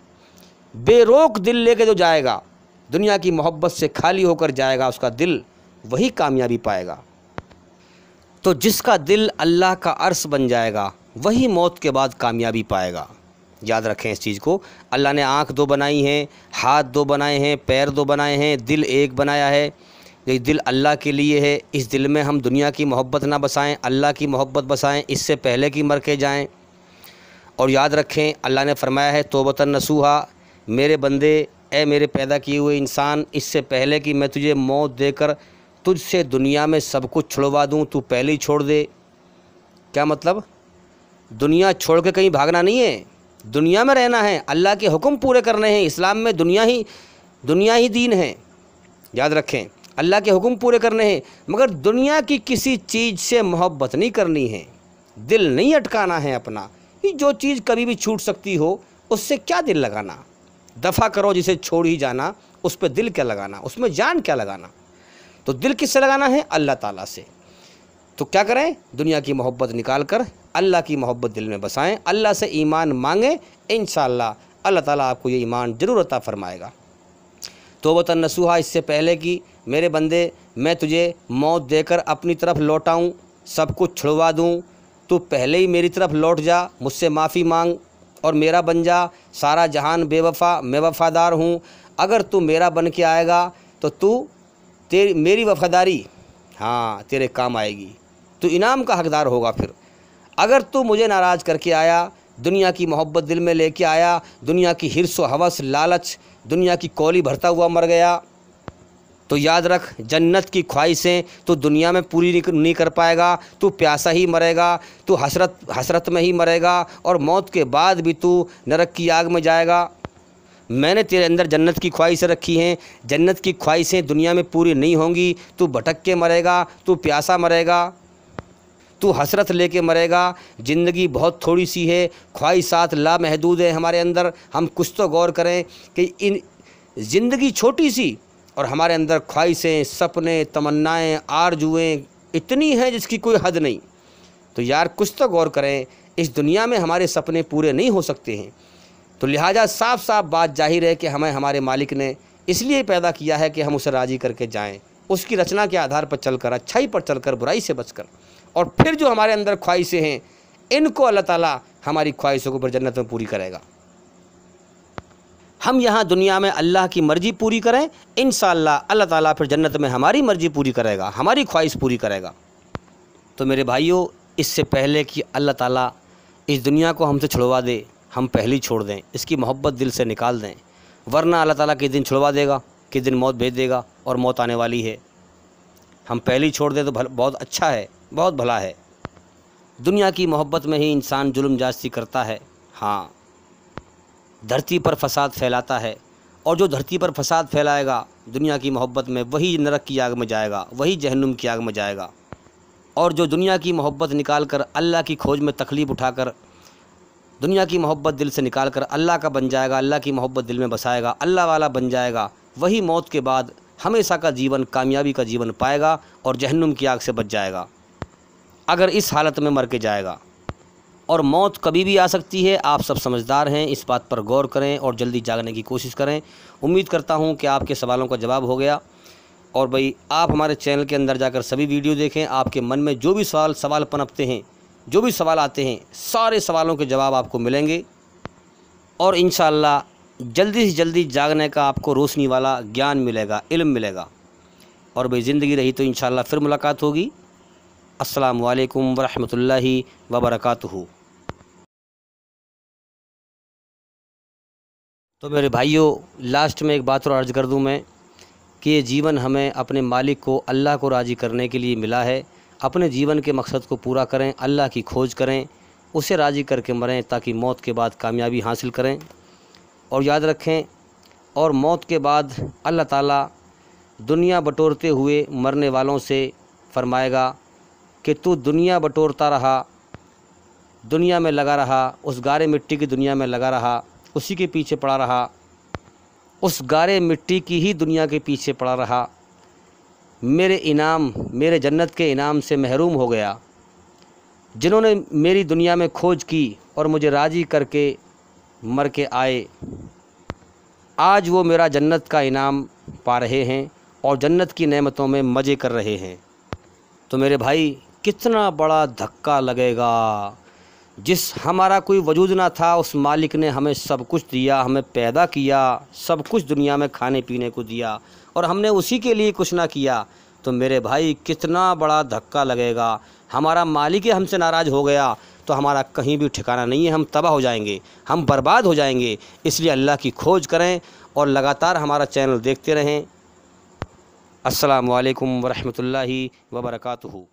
बेरोक दिल लेके जो जाएगा, दुनिया की मोहब्बत से खाली होकर जाएगा उसका दिल, वही कामयाबी पाएगा। तो जिसका दिल अल्लाह का अर्श बन जाएगा वही मौत के बाद कामयाबी पाएगा। याद रखें इस चीज़ को। अल्लाह ने आँख 2 बनाई हैं, हाथ 2 बनाए हैं, पैर 2 बनाए हैं, दिल एक बनाया है। ये दिल अल्लाह के लिए है। इस दिल में हम दुनिया की मोहब्बत ना बसाएं, अल्लाह की मोहब्बत बसाएं, इससे पहले कि मर के जाएं। और याद रखें अल्लाह ने फरमाया है तौबतन नसूहा, मेरे बंदे ए मेरे पैदा किए हुए इंसान, इससे पहले कि मैं तुझे मौत देकर तुझसे दुनिया में सब कुछ छुड़वा दूँ, तू पहले ही छोड़ दे। क्या मतलब? दुनिया छोड़ के कहीं भागना नहीं है, दुनिया में रहना है, अल्लाह के हुक्म पूरे करने हैं। इस्लाम में दुनिया ही दीन है, याद रखें। अल्लाह के हुक्म पूरे करने हैं, मगर दुनिया की किसी चीज़ से मोहब्बत नहीं करनी है, दिल नहीं अटकाना है अपना। ये जो चीज़ कभी भी छूट सकती हो उससे क्या दिल लगाना, दफ़ा करो जिसे छोड़ ही जाना, उस पर दिल क्या लगाना, उसमें जान क्या लगाना। तो दिल किससे लगाना है? अल्लाह ताला से। तो क्या करें? दुनिया की मोहब्बत निकाल कर अल्लाह की मोहब्बत दिल में बसाएं, अल्लाह से ईमान मांगें, इंशाअल्लाह अल्लाह ताला आपको ये ईमान ज़रूर अता फरमाएगा। तौबतन नसूहा, इससे पहले कि मेरे बंदे मैं तुझे मौत देकर अपनी तरफ लौटाऊं, सब कुछ छुड़वा दूं, तू पहले ही मेरी तरफ लौट जा, मुझसे माफ़ी मांग और मेरा बन जा। सारा जहान बेवफा, मैं वफ़ादार हूँ। अगर तू मेरा बन के आएगा तो मेरी वफ़ादारी हाँ तेरे काम आएगी, तू इनाम का हकदार होगा। फिर अगर तू मुझे नाराज़ करके आया, दुनिया की मोहब्बत दिल में लेके आया, दुनिया की हिर्स व हवस, लालच, दुनिया की कौली भरता हुआ मर गया, तो याद रख जन्नत की ख्वाहिशें तो दुनिया में पूरी नहीं कर पाएगा। तू प्यासा ही मरेगा, तू हसरत में ही मरेगा, और मौत के बाद भी तू नरक की आग में जाएगा। मैंने तेरे अंदर जन्नत की ख्वाहिशें रखी हैं, जन्नत की ख्वाहिशें दुनिया में पूरी नहीं होंगी। तू भटक के मरेगा, तू प्यासा मरेगा, तू हसरत लेके मरेगा। ज़िंदगी बहुत थोड़ी सी है, ख्वाहिशात लामहदूद है हमारे अंदर। हम कुछ तो गौर करें कि इन ज़िंदगी छोटी सी और हमारे अंदर ख्वाहिशें, सपने, तमन्नाएं, आरजुएं इतनी हैं जिसकी कोई हद नहीं। तो यार कुछ तो गौर करें, इस दुनिया में हमारे सपने पूरे नहीं हो सकते हैं। तो लिहाजा साफ साफ बात जाहिर है कि हमें हमारे मालिक ने इसलिए पैदा किया है कि हम उसे राज़ी करके जाएं, उसकी रचना के आधार पर चलकर, अच्छाई पर चलकर, बुराई से बचकर। और फिर जो हमारे अंदर ख्वाहिशें हैं, इनको अल्लाह ताला हमारी ख्वाहिशों को फिर जन्नत में पूरी करेगा। हम यहाँ दुनिया में अल्लाह की मर्ज़ी पूरी करें, इंशाअल्लाह अल्लाह ताला फिर जन्नत में हमारी मर्ज़ी पूरी करेगा, हमारी ख्वाहिश पूरी करेगा। तो मेरे भाइयों, इससे पहले कि अल्लाह ताला इस दुनिया को हमसे छुड़वा दे, हम पहले ही छोड़ दें, इसकी मोहब्बत दिल से निकाल दें, वरना अल्लाह ताला किस दिन छुड़वा देगा, किस दिन मौत भेज देगा, और मौत आने वाली है। हम पहले ही छोड़ दें तो बहुत अच्छा है, बहुत भला है। दुनिया की मोहब्बत में ही इंसान जुल्म जास्ती करता है, हाँ, धरती पर फसाद फैलाता है, और जो धरती पर फसाद फैलाएगा दुनिया की मोहब्बत में, वही नरक की आग में जाएगा, वही जहन्नुम की आग में जाएगा। और जो दुनिया की मोहब्बत निकाल कर अल्लाह की खोज में तकलीफ़ उठाकर दुनिया की मोहब्बत दिल से निकाल कर अल्लाह का बन जाएगा, अल्लाह की मोहब्बत दिल में बसाएगा, अल्लाह वाला बन जाएगा, वही मौत के बाद हमेशा का जीवन, कामयाबी का जीवन पाएगा और जहन्नुम की आग से बच जाएगा, अगर इस हालत में मर के जाएगा। और मौत कभी भी आ सकती है, आप सब समझदार हैं, इस बात पर गौर करें और जल्दी जागने की कोशिश करें। उम्मीद करता हूं कि आपके सवालों का जवाब हो गया। और भाई आप हमारे चैनल के अंदर जाकर सभी वीडियो देखें, आपके मन में जो भी सवाल पनपते हैं, जो भी सवाल आते हैं, सारे सवालों के जवाब आपको मिलेंगे। और इंशाअल्लाह जल्दी से जल्दी जागने का आपको रोशनी वाला ज्ञान मिलेगा, इल्म मिलेगा। और भाई ज़िंदगी रही तो इंशाअल्लाह फिर मुलाकात होगी। अस्सलामु अलैकुम वरहमतुल्लाहि वबरकातुहू। तो मेरे भाइयों, लास्ट में एक बात और अर्ज़ कर दूं मैं कि ये जीवन हमें अपने मालिक को, अल्लाह को राज़ी करने के लिए मिला है। अपने जीवन के मकसद को पूरा करें, अल्लाह की खोज करें, उसे राज़ी करके मरें, ताकि मौत के बाद कामयाबी हासिल करें। और याद रखें, और मौत के बाद अल्लाह ताला दुनिया बटोरते हुए मरने वालों से फरमाएगा कि तू दुनिया बटोरता रहा, दुनिया में लगा रहा, उस गारे मिट्टी की दुनिया में लगा रहा, उसी के पीछे पड़ा रहा, उस गारे मिट्टी की ही दुनिया के पीछे पड़ा रहा, मेरे इनाम, मेरे जन्नत के इनाम से महरूम हो गया। जिन्होंने मेरी दुनिया में खोज की और मुझे राज़ी करके मर के आए, आज वो मेरा जन्नत का इनाम पा रहे हैं और जन्नत की नेमतों में मज़े कर रहे हैं। तो मेरे भाई, कितना बड़ा धक्का लगेगा। जिस हमारा कोई वजूद ना था, उस मालिक ने हमें सब कुछ दिया, हमें पैदा किया, सब कुछ दुनिया में खाने पीने को दिया, और हमने उसी के लिए कुछ ना किया। तो मेरे भाई, कितना बड़ा धक्का लगेगा। हमारा मालिक ही हमसे नाराज़ हो गया तो हमारा कहीं भी ठिकाना नहीं है, हम तबाह हो जाएंगे, हम बर्बाद हो जाएंगे। इसलिए अल्लाह की खोज करें और लगातार हमारा चैनल देखते रहें। अस्सलामु अलैकुम वरहमतुल्लाहि वबरकातुहू।